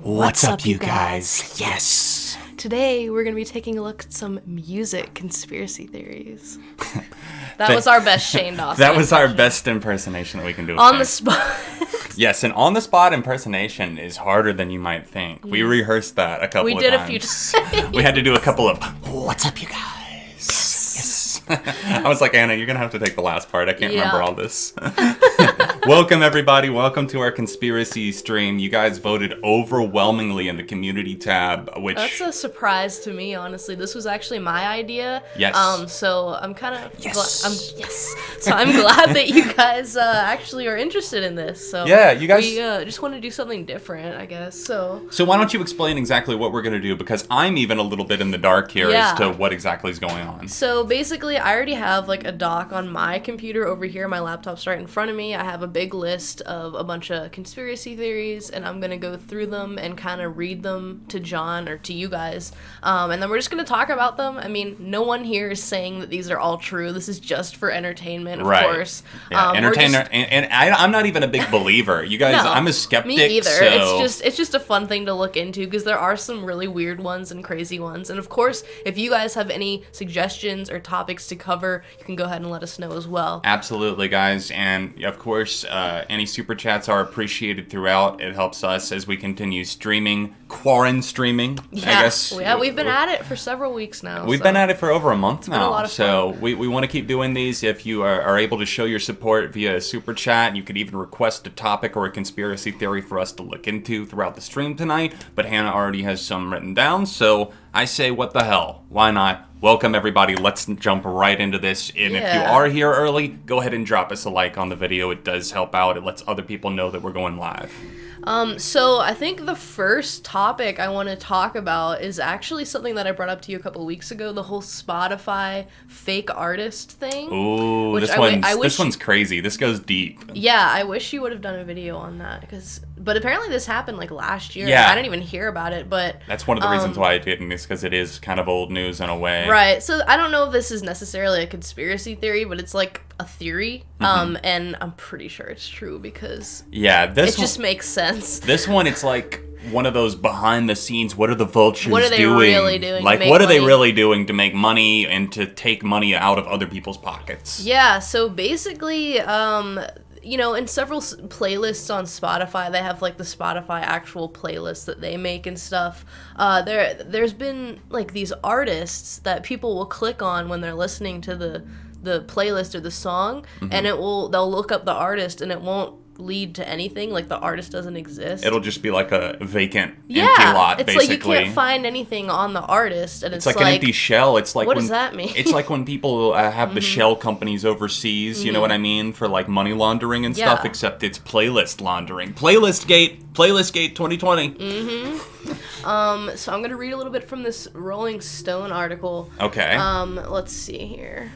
What's up, you guys? Yes! Today, we're going to be taking a look at some music conspiracy theories. That was our best Shane Dawson. That was our best impersonation that we can do. On the spot. Yes, and on-the-spot impersonation is harder than you might think. We rehearsed that a couple of times. We did a few times. We had to do a couple of, what's up, you guys? Yes. I was like, Anna, you're going to have to take the last part. I can't remember all this. Welcome, everybody. Welcome to our conspiracy stream. You guys voted overwhelmingly in the community tab, which... That's a surprise to me, honestly. This was actually my idea. Yes. So I'm kind of... Yes. So I'm glad that you guys actually are interested in this. So yeah, you guys... We just want to do something different, I guess. So why don't you explain exactly what we're going to do? Because I'm even a little bit in the dark here as to what exactly is going on. So basically, I already have like a doc on my computer over here. My laptop's right in front of me. I have a big list of a bunch of conspiracy theories, and I'm going to go through them and kind of read them to John or to you guys. And then we're just going to talk about them. I mean, no one here is saying that these are all true. This is just for entertainment, of course. Yeah, entertainment. And I'm not even a big believer. You guys, No, I'm a skeptic. Me either. So... It's just a fun thing to look into because there are some really weird ones and crazy ones. And of course, if you guys have any suggestions or topics to cover, you can go ahead and let us know as well. Absolutely, guys. And of course, any super chats are appreciated throughout. It helps us as we continue streaming, streaming. Yeah, I guess. Yeah, we've been at it for several weeks now. We've been at it for over a month now. Been a lot of so fun. we want to keep doing these. If you are able to show your support via super chat, you could even request a topic or a conspiracy theory for us to look into throughout the stream tonight. But Hannah already has some written down, so I say, what the hell? Why not? Welcome, everybody. Let's jump right into this. And if you are here early, go ahead and drop us a like on the video. It does help out. It lets other people know that we're going live. So I think the first topic I want to talk about is actually something that I brought up to you a couple weeks ago, the whole Spotify fake artist thing. Ooh, this one's crazy. This goes deep. Yeah, I wish you would have done a video on that but apparently this happened like last year. Yeah. I didn't even hear about it, but... That's one of the reasons why I didn't, is because it is kind of old news in a way. Right, so I don't know if this is necessarily a conspiracy theory, but it's like a theory, and I'm pretty sure it's true because it just makes sense. This one, it's like one of those behind the scenes, what are the vultures doing? What are they really doing? Like, what are they really doing to make money and to take money out of other people's pockets? Yeah, so basically... in several playlists on Spotify, they have, like, the Spotify actual playlists that they make and stuff. There's been, like, these artists that people will click on when they're listening to the playlist or the song, and they'll look up the artist, and it won't lead to anything. Like, the artist doesn't exist. It'll just be like a vacant, empty lot, it's basically. like you can't find anything on the artist, and it's like an empty shell. It's like what does that mean? It's like when people have the shell companies overseas, you know what I mean, for like money laundering and stuff, except it's playlist laundering. Playlist Gate 2020. So I'm gonna read a little bit from this Rolling Stone article. Okay. Let's see here.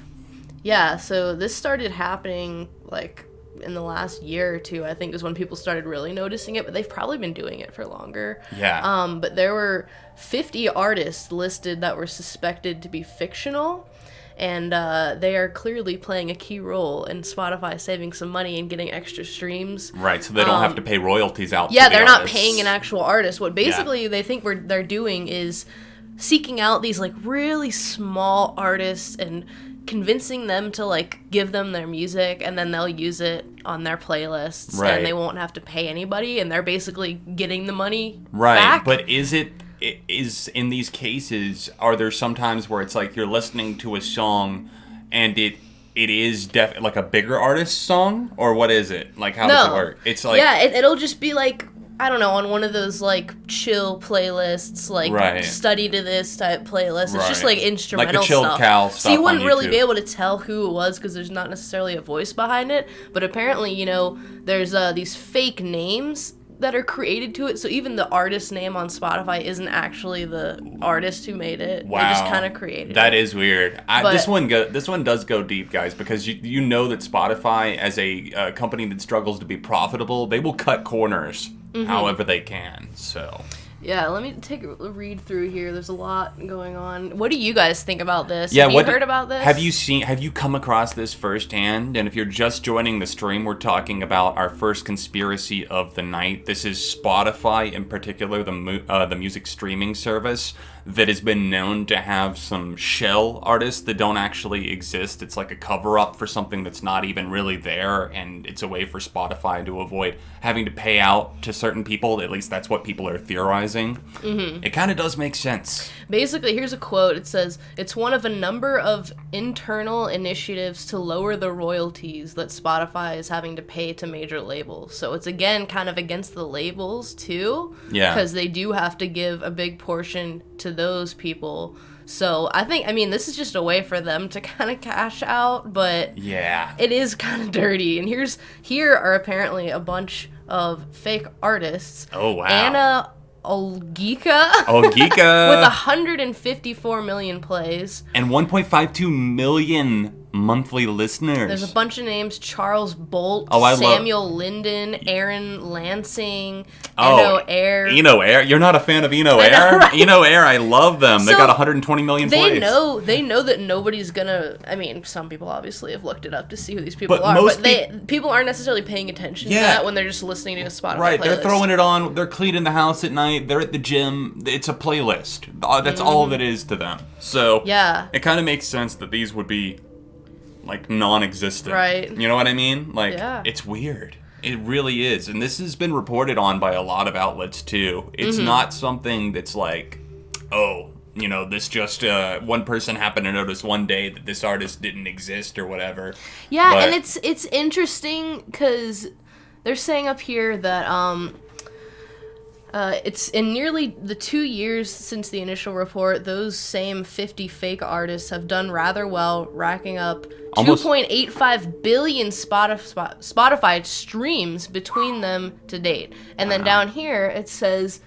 Yeah, so this started happening like in the last year or two, I think, is when people started really noticing it, but they've probably been doing it for longer. Yeah. But there were 50 artists listed that were suspected to be fictional, and they are clearly playing a key role in Spotify saving some money and getting extra streams. Right, so they don't have to pay royalties out to Yeah, the they're artists. not paying an actual artist. What basically they think they're doing is seeking out these like really small artists and convincing them to like give them their music, and then they'll use it on their playlists, and they won't have to pay anybody, and they're basically getting the money back. But is in these cases, are there some times where it's like you're listening to a song and it is like a bigger artist song, or what is it? Like, how does it work? It's like, it'll just be like, I don't know, on one of those like chill playlists, like study to this type playlists. It's just like instrumental like the chill stuff. Cal So you wouldn't really YouTube. be able to tell who it was because there's not necessarily a voice behind it. But apparently, there's these fake names that are created to it. So even the artist name on Spotify isn't actually the artist who made it. Wow. They just kind of created it. That is weird. This one does go deep, guys, because you know that Spotify, as a company that struggles to be profitable, they will cut corners however they can. So Yeah, let me take a read through here. There's a lot going on. What do you guys think about this? Yeah, have you heard about this? Have you come across this firsthand? And if you're just joining the stream, we're talking about our first conspiracy of the night. This is Spotify, in particular, the music streaming service that has been known to have some shell artists that don't actually exist. It's like a cover-up for something that's not even really there, and it's a way for Spotify to avoid having to pay out to certain people. At least that's what people are theorizing. Mm-hmm. It kind of does make sense. Basically, here's a quote. It says, "It's one of a number of internal initiatives to lower the royalties that Spotify is having to pay to major labels." So it's, again, kind of against the labels, too. Yeah. Because they do have to give a big portion to those people. So I mean, this is just a way for them to kind of cash out, but yeah, it is kind of dirty. And here are apparently a bunch of fake artists. Oh, wow. Anna Olgica. Olgica. With 154 million plays. And 1.52 million monthly listeners. There's a bunch of names: Charles Bolt, Oh, Samuel Linden, Aaron Lansing, Eno Air. Eno Air? You're not a fan of Eno Air? Right? Eno Air, I love them. So they got 120 million plays. They know that nobody's gonna. I mean, some people obviously have looked it up to see who these people But are, most but people aren't necessarily paying attention to that when they're just listening to a Spotify Right, playlist. they're throwing it on, they're cleaning the house at night, they're at the gym, it's a playlist. That's all that is to them. So, yeah, it kind of makes sense that these would be, like, non-existent. Right. You know what I mean? Like, yeah. It's weird. It really is. And this has been reported on by a lot of outlets, too. It's not something that's like, oh, you know, this just, one person happened to notice one day that this artist didn't exist or whatever. Yeah, But and it's interesting because they're saying up here that, it's in nearly the 2 years since the initial report, those same 50 fake artists have done rather well, racking up 2.85 billion Spotify streams between them to date. And then down here it says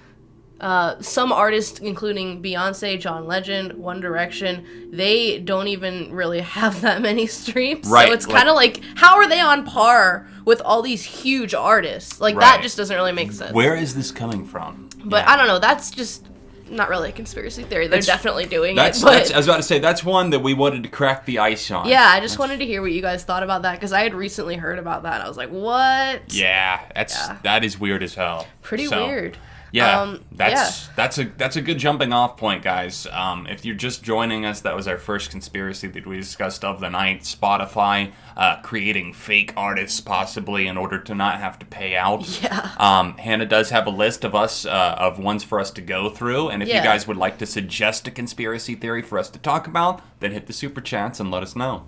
some artists, including Beyonce, John Legend, One Direction, they don't even really have that many streams. Right. So it's kind of like, how are they on par with all these huge artists? Like, that just doesn't really make sense. Where is this coming from? But I don't know. That's just not really a conspiracy theory. They're definitely doing it. But I was about to say, that's one that we wanted to crack the ice on. Yeah, I just wanted to hear what you guys thought about that, because I had recently heard about that. I was like, what? Yeah, that is weird as hell. Pretty weird. Yeah, that's a good jumping off point, guys. If you're just joining us, that was our first conspiracy that we discussed of the night. Spotify creating fake artists possibly in order to not have to pay out. Yeah. Hannah does have a list of of ones for us to go through, and if you guys would like to suggest a conspiracy theory for us to talk about, then hit the super chats and let us know.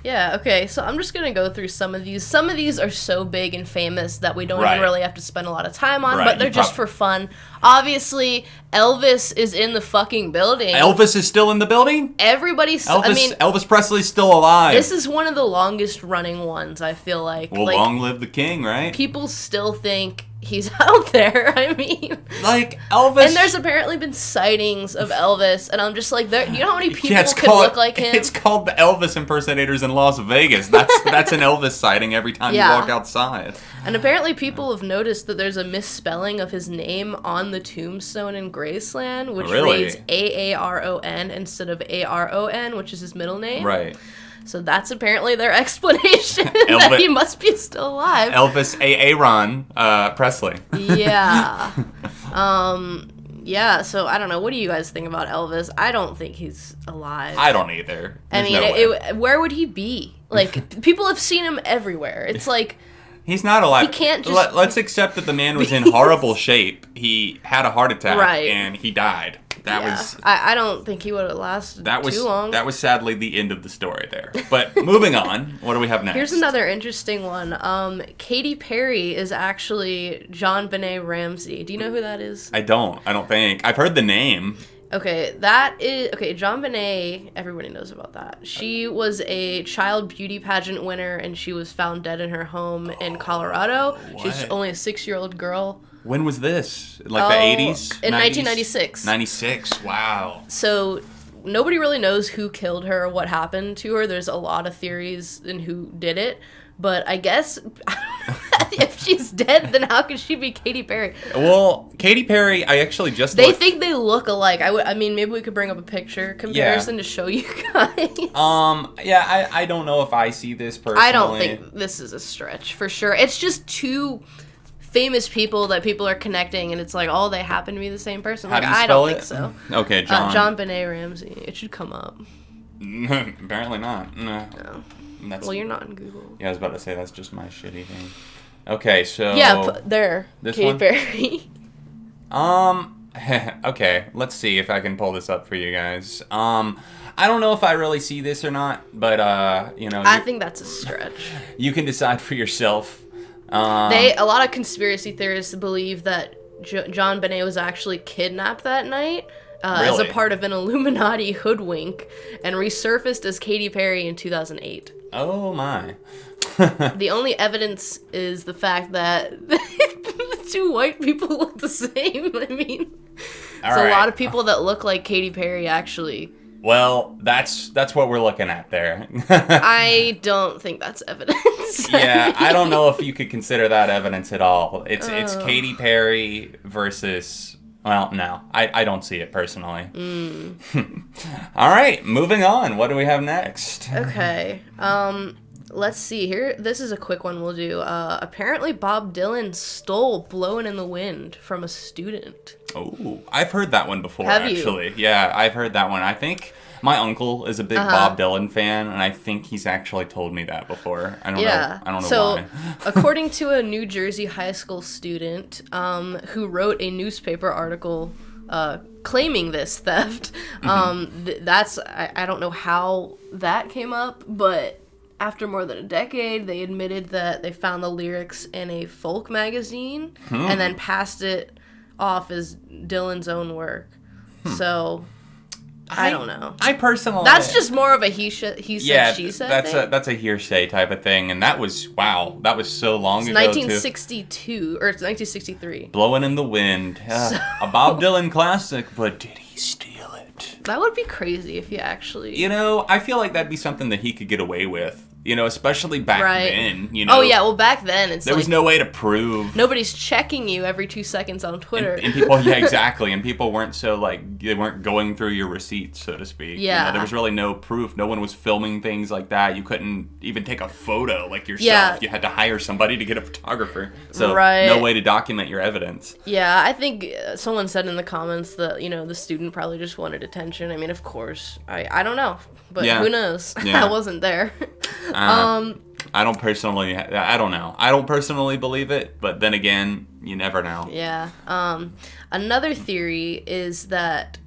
Yeah, okay, so I'm just going to go through some of these. Some of these are so big and famous that we don't even really have to spend a lot of time on, but they're just for fun. Obviously, Elvis is in the fucking building. Elvis is still in the building? Elvis Presley's still alive. This is one of the longest running ones, I feel like. Well, long live the king, right? People still think he's out there. I mean, like Elvis, and there's apparently been sightings of Elvis, and I'm just like, you know how many people could look like him? It's called the Elvis impersonators in Las Vegas. That's an Elvis sighting every time you walk outside. And apparently people have noticed that there's a misspelling of his name on the tombstone in Graceland, which reads Aaron instead of Aron, which is his middle name. Right. So that's apparently their explanation, that he must be still alive. Elvis Aaron Presley. Yeah. Yeah, so I don't know. What do you guys think about Elvis? I don't think he's alive. I don't either. Where would he be? Like, people have seen him everywhere. It's like... He's not alive. He can't just... Let's accept that the man was in horrible shape. He had a heart attack, and he died. I don't think he would have lasted too long. That was sadly the end of the story there. But moving on, what do we have next? Here's another interesting one. Katy Perry is actually John Benet Ramsey. Do you know who that is? I don't think. I've heard the name. Okay, John Benet, everybody knows about that. She was a child beauty pageant winner, and she was found dead in her home in Colorado. She's only a 6-year-old girl. When was this? Like the 80s? In 1996. 96, wow. So nobody really knows who killed her or what happened to her. There's a lot of theories in who did it. But I guess if she's dead, then how could she be Katy Perry? Well, Katy Perry, I actually just They think they look alike. I mean, maybe we could bring up a picture comparison to show you guys. Yeah, I don't know if I see this personally. I don't think this is a stretch for sure. It's just two famous people that people are connecting, and it's like, oh, they happen to be the same person. How Like, do you I spell don't it? think so. Okay, John. John Benet Ramsey. It should come up. Apparently not. No. Well, you're not in Google. Yeah, I was about to say that's just my shitty thing. Okay, so Yeah, there. This Katy one? Perry. Okay, let's see if I can pull this up for you guys. I don't know if I really see this or not, but I think that's a stretch. you can decide for yourself. A lot of conspiracy theorists believe that John Benet was actually kidnapped that night as a Really? part of an Illuminati hoodwink and resurfaced as Katy Perry in 2008. Oh my. The only evidence is the fact that the two white people look the same. I mean, there's a lot of people that look like Katy Perry, actually. Well, that's what we're looking at there. I don't think that's evidence. Yeah, I don't know if you could consider that evidence at all. It's Katy Perry versus... Well, no, I don't see it personally. All right, moving on. What do we have next? Okay. Let's see here. This is a quick one we'll do. Apparently Bob Dylan stole Blowin' in the Wind from a student. Oh, I've heard that one before, Have you? actually. Yeah, I've heard that one. I think my uncle is a big Bob Dylan fan, and I think he's actually told me that before. I don't know why. According to a New Jersey high school student who wrote a newspaper article claiming this theft, I don't know how that came up, but after more than a decade, they admitted that they found the lyrics in a folk magazine and then passed it off as Dylan's own work. So I don't know. I personally... That's just more of a he said, she said thing. That's a hearsay type of thing, and that was so long ago. 1962 or it's 1963. Blowin' in the Wind, a Bob Dylan classic, but did he steal it? That would be crazy if he actually... I feel like that'd be something that he could get away with. Especially back then. Oh yeah, well back then there was no way to prove. Nobody's checking you every 2 seconds on Twitter. And people, yeah, exactly. And people weren't so they weren't going through your receipts, so to speak. Yeah. There was really no proof. No one was filming things like that. You couldn't even take a photo like yourself. Yeah. You had to hire somebody to get a photographer. So Right. no way to document your evidence. Yeah, I think someone said in the comments that, the student probably just wanted attention. I mean, of course. I don't know. But who knows? Yeah. I wasn't there. I don't personally believe it, but then again, you never know. Yeah. Another theory is that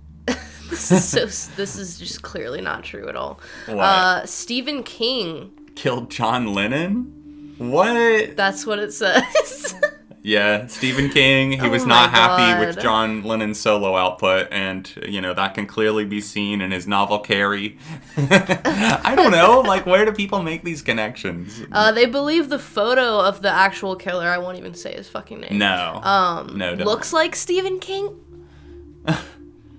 this is just clearly not true at all. What? Stephen King Killed John Lennon? What? That's what it says. Yeah, Stephen King, he was not happy with John Lennon's solo output, and, that can clearly be seen in his novel Carrie. I don't know, where do people make these connections? They believe the photo of the actual killer, I won't even say his fucking name. No. No, don't. Looks like Stephen King.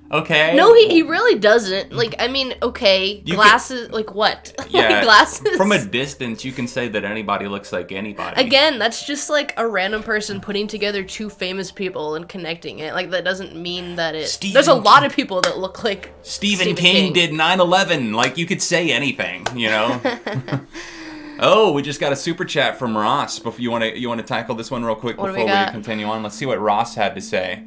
Okay. No, he really doesn't. Okay, glasses, what? Yeah, glasses? From a distance, you can say that anybody looks like anybody. Again, that's just a random person putting together two famous people and connecting it. That doesn't mean that there's a lot of people that look like Stephen King did 9/11. You could say anything, Oh, we just got a super chat from Ross. Before you want to tackle this one real quick before we continue on? Let's see what Ross had to say.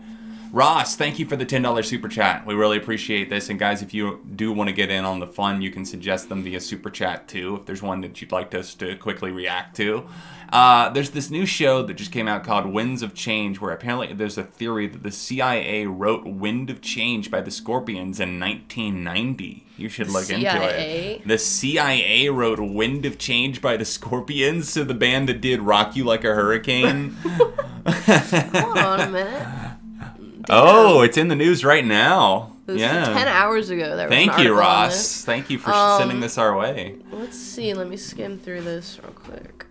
Ross, thank you for the $10 super chat. We really appreciate this. And guys, if you do want to get in on the fun, you can suggest them via super chat too, if there's one that you'd like us to quickly react to. There's this new show that just came out called Winds of Change, where apparently there's a theory that the CIA wrote Wind of Change by the Scorpions in 1990. You should look into it. The CIA wrote Wind of Change by the Scorpions, so the band that did Rock You Like a Hurricane. Hold on a minute. Oh, it's in the news right now. This is 10 hours ago. There was Thank an you, article Ross. on this. Thank you for sending this our way. Let's see. Let me skim through this real quick.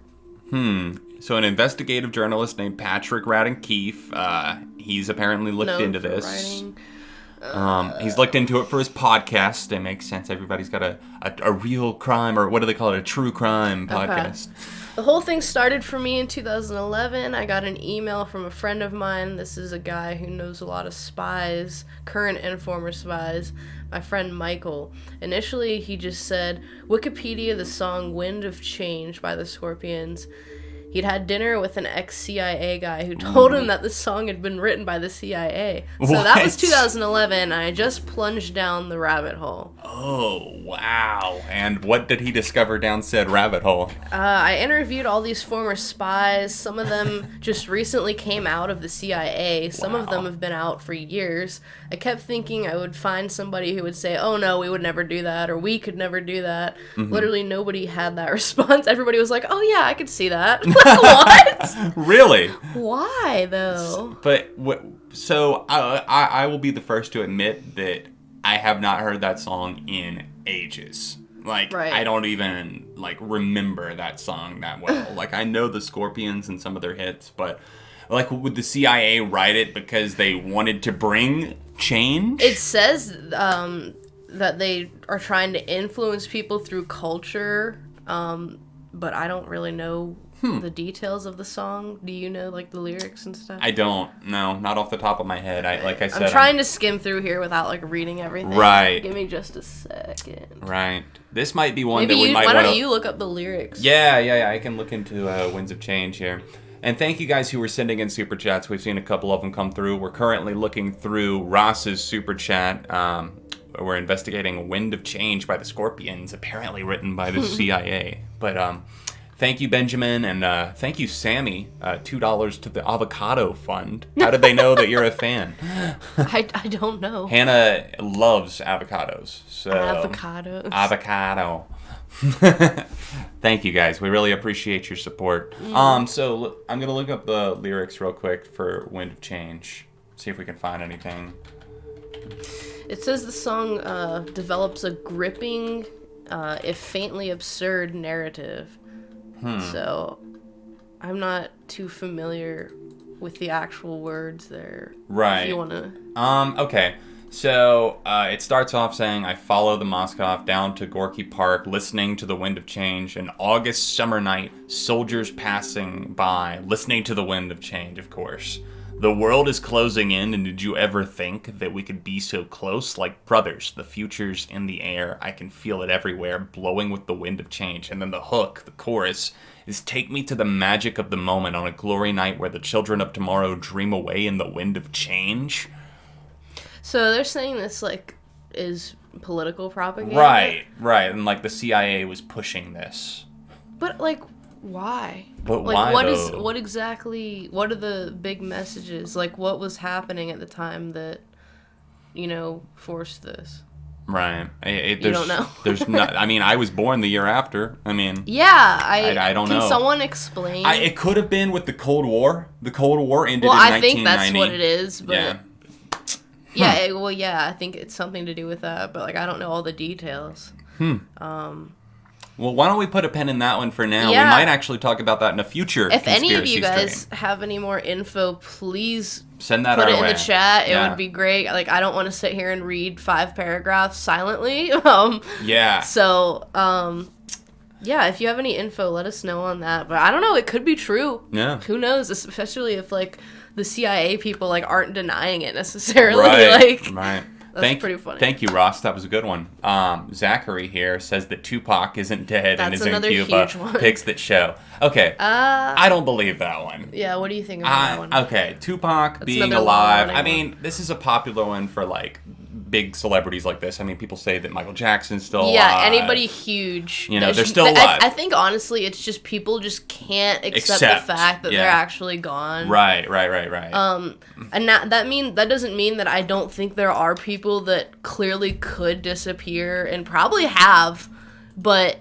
So an investigative journalist named Patrick Radden Keefe, he's apparently looked into this. He's looked into it for his podcast. It makes sense. Everybody's got a real crime, or what do they call it? A true crime podcast. Okay. The whole thing started for me in 2011. I got an email from a friend of mine. This is a guy who knows a lot of spies, current and former spies. My friend Michael. Initially, he just said, Wikipedia the song Wind of Change by the Scorpions. He'd had dinner with an ex-CIA guy who told him that the song had been written by the CIA. So that was 2011, and I just plunged down the rabbit hole. Oh, wow. And what did he discover down said rabbit hole? I interviewed all these former spies. Some of them just recently came out of the CIA. Some of them have been out for years. I kept thinking I would find somebody who would say, oh no, we would never do that, or we could never do that. Mm-hmm. Literally nobody had that response. Everybody was like, oh yeah, I could see that. What? Really? Why, though? But, so, I will be the first to admit that I have not heard that song in ages. Like, right. I don't even, remember that song that well. Like, I know the Scorpions and some of their hits, but, would the CIA write it because they wanted to bring change? It says, that they are trying to influence people through culture, but I don't really know the details of the song. Do you know, the lyrics and stuff? I don't. No, not off the top of my head. I'm trying to skim through here without, reading everything. Right. Give me just a second. Right. This might be one Maybe that we might want to... Why don't you look up the lyrics? Yeah. I can look into Winds of Change here. And thank you guys who were sending in Super Chats. We've seen a couple of them come through. We're currently looking through Ross's Super Chat. We're investigating Wind of Change by the Scorpions, apparently written by the CIA. But, thank you, Benjamin, and thank you, Sammy. $2 to the Avocado Fund. How did they know that you're a fan? I don't know. Hannah loves avocados. So Avocados. Avocado. Thank you, guys. We really appreciate your support. So I'm going to look up the lyrics real quick for Wind of Change. See if we can find anything. It says the song develops a gripping, if faintly absurd narrative. So, I'm not too familiar with the actual words there. Right. If you want to... Okay. So, it starts off saying, I follow the Moskov down to Gorky Park, listening to the Wind of Change. An August summer night, soldiers passing by, listening to the Wind of Change, of course. The world is closing in, and did you ever think that we could be so close? Like brothers, the future's in the air. I can feel it everywhere, blowing with the wind of change. And then the hook, the chorus, is take me to the magic of the moment on a glory night where the children of tomorrow dream away in the wind of change. So they're saying this, is political propaganda? Right. And, the CIA was pushing this. But, why? But why, what are the big messages? What was happening at the time that, forced this? Right. You don't know. There's not. I mean, I was born the year after. I mean. Yeah, I don't know. Can someone explain? It could have been with the Cold War. The Cold War ended in 1990. Well, I think that's what it is. But yeah. Yeah. I think it's something to do with that. But I don't know all the details. Well, why don't we put a pin in that one for now? Yeah. We might actually talk about that in a future If any of conspiracy you guys stream. have any more info, please send that put our it way. in the chat. It Yeah. would be great. I don't want to sit here and read 5 paragraphs silently. Yeah. So, yeah, if you have any info, let us know on that. But I don't know. It could be true. Yeah. Who knows? Especially if the CIA people aren't denying it necessarily. Right. That's pretty funny. Thank you, Ross. That was a good one. Zachary here says that Tupac isn't dead and is in another Cuba. huge one. Pigs that show. Okay. I don't believe that one. Yeah, what do you think about that one? Okay, Tupac That's being another alive. long I mean, this is a popular one for big celebrities like this. I mean, people say that Michael Jackson's still alive. Yeah, anybody huge. They're still alive. I think honestly, it's just people just can't accept the fact that they're actually gone. Right. And that doesn't mean that I don't think there are people that clearly could disappear and probably have, but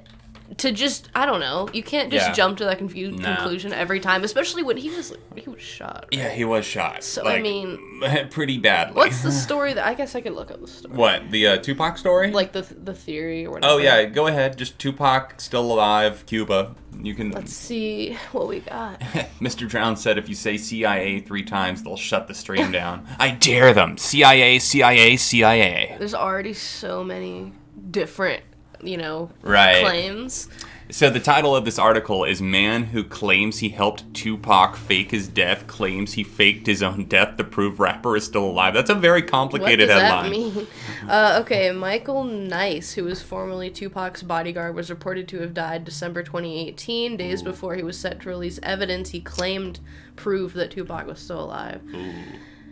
to just, I don't know, you can't just jump to that Nah. conclusion every time, especially when he was shot. Right? Yeah, he was shot. So, like, I mean, pretty badly. what's the story that, I guess I could look up the story. What, the Tupac story? Like the theory or whatever. Oh, yeah, go ahead. Just Tupac, still alive, Cuba. You can... Let's see what we got. Mr. Drown said if you say CIA 3 times, they'll shut the stream down. I dare them. CIA, CIA, CIA. There's already so many different, Right. claims. So the title of this article is Man Who Claims He Helped Tupac Fake His Death Claims He Faked His Own Death to Prove Rapper Is Still Alive. That's a very complicated headline. What does that mean? Okay, Michael Nice, who was formerly Tupac's bodyguard, was reported to have died December 2018, days before he was set to release evidence he claimed proved that Tupac was still alive.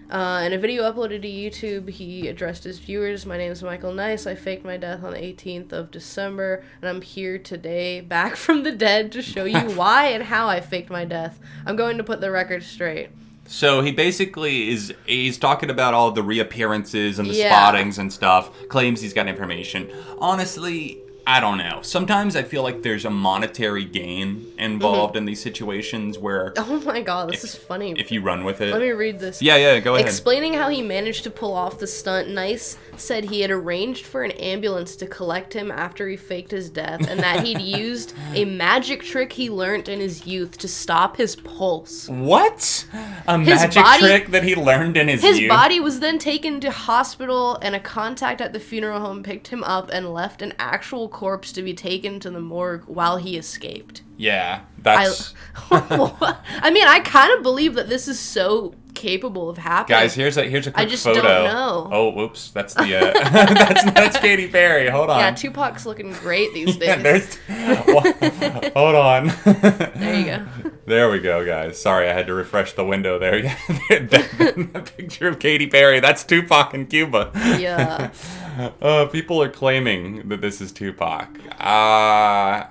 In a video uploaded to YouTube, he addressed his viewers, "My name is Michael Nice. I faked my death on the 18th of December, and I'm here today, back from the dead, to show you why and how I faked my death. I'm going to put the record straight." So he basically he's talking about all the reappearances and the spottings and stuff, claims he's got information. Honestly, I don't know. Sometimes I feel like there's a monetary gain involved in these situations where... Oh my god, this is funny. If you run with it. Let me read this. Yeah, go ahead. Explaining how he managed to pull off the stunt, Nice said he had arranged for an ambulance to collect him after he faked his death, and that he'd used a magic trick he learned in his youth to stop his pulse. What? Magic trick that he learned in his youth? His body was then taken to hospital, and a contact at the funeral home picked him up and left an actual corpse to be taken to the morgue while he escaped. Yeah, that's... I mean, I kind of believe that this is so capable of happening. Guys, here's a quick photo. I just don't know. Oh, whoops, that's the that's Katy Perry. Hold on. Yeah, Tupac's looking great these days. Hold on. There you go. There we go, guys. Sorry, I had to refresh the window there. that picture of Katy Perry, that's Tupac in Cuba. Yeah. People are claiming that this is Tupac. I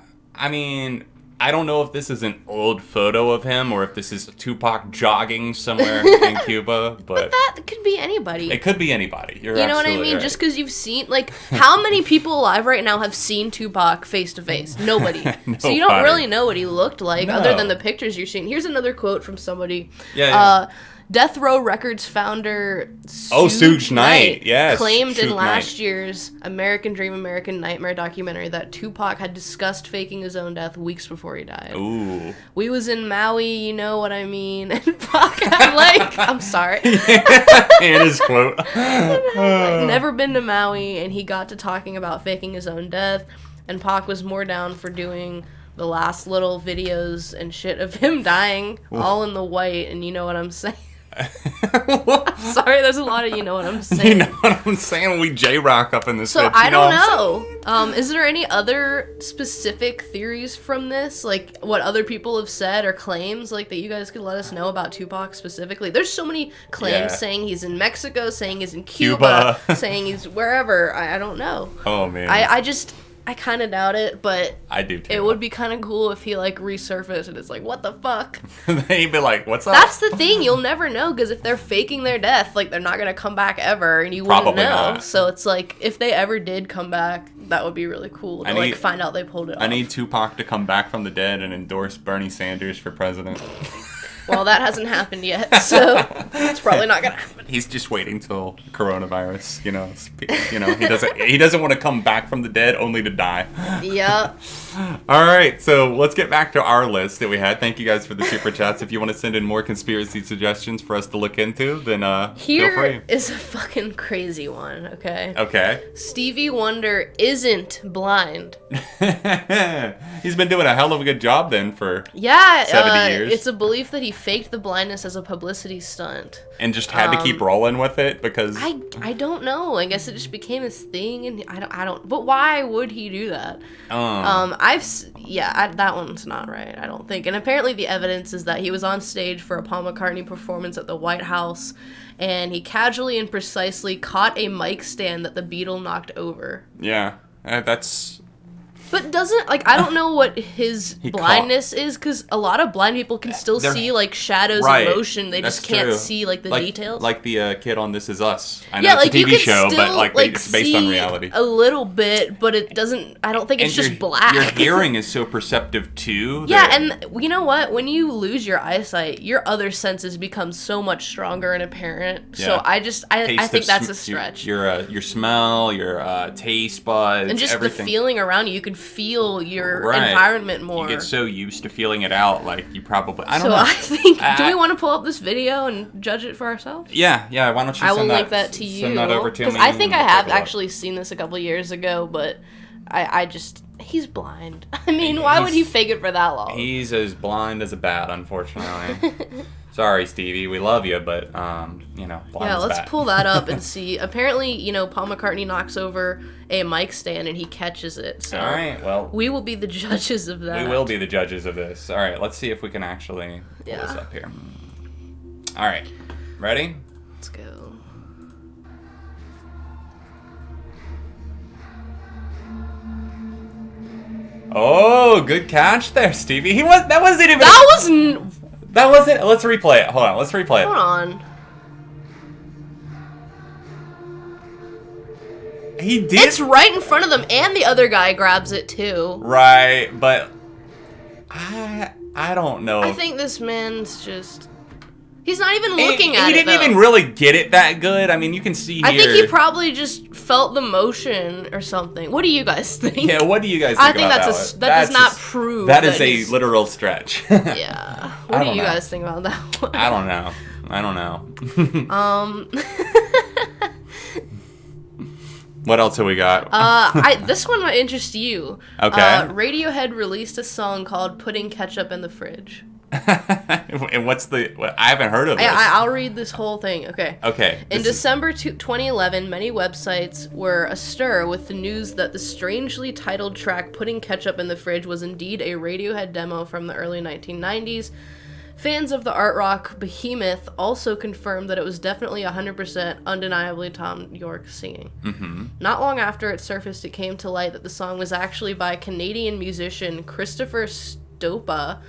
mean, I don't know if this is an old photo of him or if this is Tupac jogging somewhere in Cuba, but that could be anybody. It could be anybody. You know what I mean? Right. Just because you've seen, like, how many people alive right now have seen Tupac face to face? Nobody. So you don't really know what he looked like other than the pictures you're seeing. Here's another quote from somebody. Death Row Records founder Suge Knight, yes, claimed in last year's American Dream, American Nightmare documentary that Tupac had discussed faking his own death weeks before he died. Ooh. "We was in Maui, you know what I mean?" And Pac had I'm sorry. And his quote. Never been to Maui, and he got to talking about faking his own death, and Pac was more down for doing the last little videos and shit of him dying, all in the white, and you know what I'm saying. Sorry, there's a lot of you know what I'm saying. You know what I'm saying? We J-Rock up in this. So I don't know. Is there any other specific theories from this? Like what other people have said or claims like that you guys could let us know about Tupac specifically? There's so many claims saying he's in Mexico, saying he's in Cuba. Saying he's wherever. I don't know. Oh man. I kind of doubt it, but I do too. It would be kind of cool if he resurfaced and it's like, what the fuck? He'd be like, what's up? That's the thing, you'll never know, because if they're faking their death, they're not gonna come back ever, and you wouldn't know. Not. So it's like, if they ever did come back, that would be really cool to find out they pulled it off. I need Tupac to come back from the dead and endorse Bernie Sanders for president. Well, that hasn't happened yet, so it's probably not gonna happen. He's just waiting till coronavirus. He doesn't want to come back from the dead only to die. Yep. All right, so let's get back to our list that we had. Thank you guys for the super chats. If you want to send in more conspiracy suggestions for us to look into, then feel free. Here is a fucking crazy one. Okay. Okay. Stevie Wonder isn't blind. He's been doing a hell of a good job then for 70 years. It's a belief that he faked the blindness as a publicity stunt. And just had to keep rolling with it because... I don't know. I guess it just became his thing, and I don't... But why would he do that? That one's not right, I don't think. And apparently the evidence is that he was on stage for a Paul McCartney performance at the White House, and he casually and precisely caught a mic stand that the Beatle knocked over. Yeah, that's... But doesn't, like, I don't know what his He blindness is, because a lot of blind people can still see, like, shadows and motion. They That's just can't true. see, like, the details. Like the kid on This Is Us. I know Yeah, it's like, a you TV can show, still, but, like, it's based see on reality. a little bit, but it doesn't, I don't think it's just black. Your hearing is so perceptive, too. Yeah, and you know what? When you lose your eyesight, your other senses become so much stronger and apparent. Yeah. So I think that's a stretch. Your smell, your taste buds, and just everything. the feeling around you. You can feel your Right. environment more. You get so used to feeling it out, like you probably. I don't So know. I think, do we want to pull up this video and judge it for ourselves? Yeah. Why don't you? I will send link that to you. Send that over to me. Because I think I and have take a look. actually seen this a couple years ago, but I just, he's blind. I mean, why would he fake it for that long? He's as blind as a bat, unfortunately. Sorry, Stevie. We love you, but blind Yeah, as a let's bat. pull that up and see. Apparently, Paul McCartney knocks over a mic stand and he catches it. So All right. Well, we will be the judges of that. we will be the judges of this. All right. Let's see if we can actually pull this up here. All right. Ready? Let's go. Oh, good catch there, Stevie. That wasn't even. That wasn't. Let's replay it. Hold on. Let's replay it. Hold on. He did. It's right in front of them, and the other guy grabs it too. Right, but I don't know. I think this man's just. He's not even looking at it. He didn't even really get it that good. I mean, you can see here. I think he probably just felt the motion or something. What do you guys think? Yeah, what do you guys think I think about that that does not prove that is that a he's- literal stretch. Yeah. What do you guys think about that one? I don't know. What else have we got? This one might interest you. Okay. Radiohead released a song called "Putting Ketchup in the Fridge." And I haven't heard of this. I'll read this whole thing. Okay. Okay. In December 2011, many websites were astir with the news that the strangely titled track "Putting Ketchup in the Fridge" was indeed a Radiohead demo from the early 1990s. Fans of the art rock behemoth also confirmed that it was definitely 100% undeniably Tom York singing. Mm-hmm. Not long after it surfaced, it came to light that the song was actually by Canadian musician Christopher Stopa,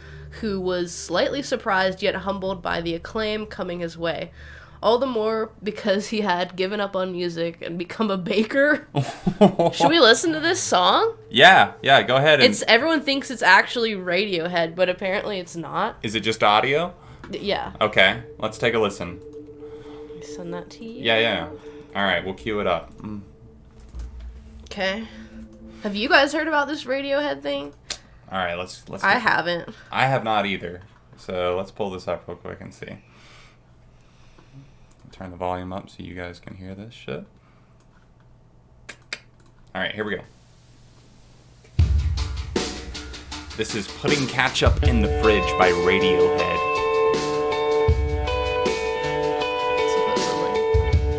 who was slightly surprised yet humbled by the acclaim coming his way. All the more because he had given up on music and become a baker. Should we listen to this song? Yeah, go ahead. Everyone thinks it's actually Radiohead, but apparently it's not. Is it just audio? Yeah. Okay, let's take a listen. Send that to you. Yeah. All right, we'll cue it up. Okay. Have you guys heard about this Radiohead thing? All right, let's. I haven't. I have not either. So let's pull this up real quick and see. Turn the volume up so you guys can hear this shit. All right, here we go. This is "Putting Ketchup in the Fridge" by Radiohead.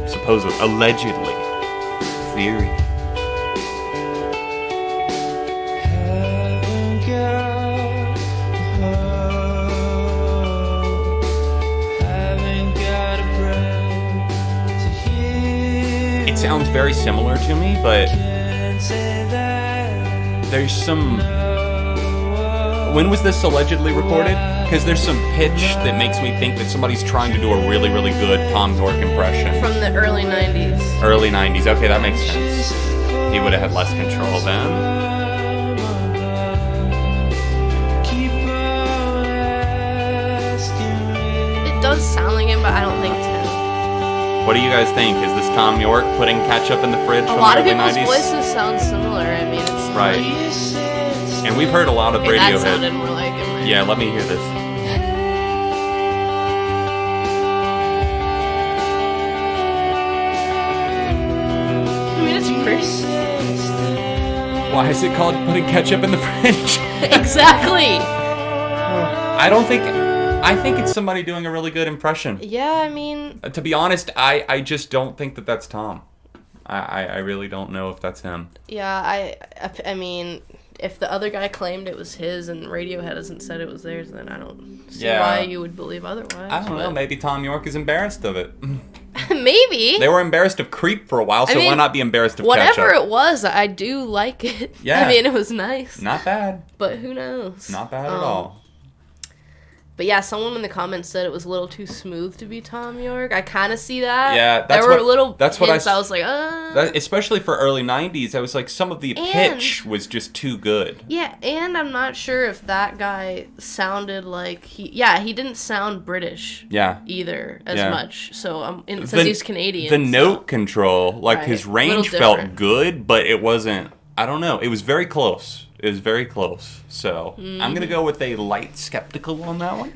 Supposedly, allegedly, theory. It sounds very similar to me, but there's some. When was this allegedly recorded? Because there's some pitch that makes me think that somebody's trying to do a really, really good Tom York impression. From the early 90s. Early 90s. Okay, that makes sense. He would have had less control then. It does sound like him, but I don't think it's him. What do you guys think? Is this Tom York putting ketchup in the fridge A from lot the of early people's 90s? voices sound similar. I mean, it's Right. And we've heard a lot of Okay, that Radiohead. sounded more like him. Right? Yeah, let me hear this. I mean, it's pretty. Why is it called "Putting Ketchup in the Fridge"? Exactly. I think it's somebody doing a really good impression. Yeah, I mean. To be honest, I just don't think that that's Tom. I really don't know if that's him. Yeah, I mean, if the other guy claimed it was his and Radiohead hasn't said it was theirs, then I don't see why you would believe otherwise. I don't know. Maybe Tom York is embarrassed of it. Maybe. They were embarrassed of creep for a while, so why not be embarrassed of whatever ketchup? it was, I do like it. Yeah. I mean, it was nice. Not bad. But who knows? Not bad at all. But yeah, someone in the comments said it was a little too smooth to be Tom York. I kind of see that. Yeah, there were little that's hints. what I was like, especially for early 90s, I was like, some of the pitch was just too good. Yeah, and I'm not sure if that guy sounded like he didn't sound British. Yeah. Either as much. So since he's Canadian. The note control, like his range felt good, but it wasn't. I don't know. It was very close. It was very close. So I'm going to go with a light skeptical on that one.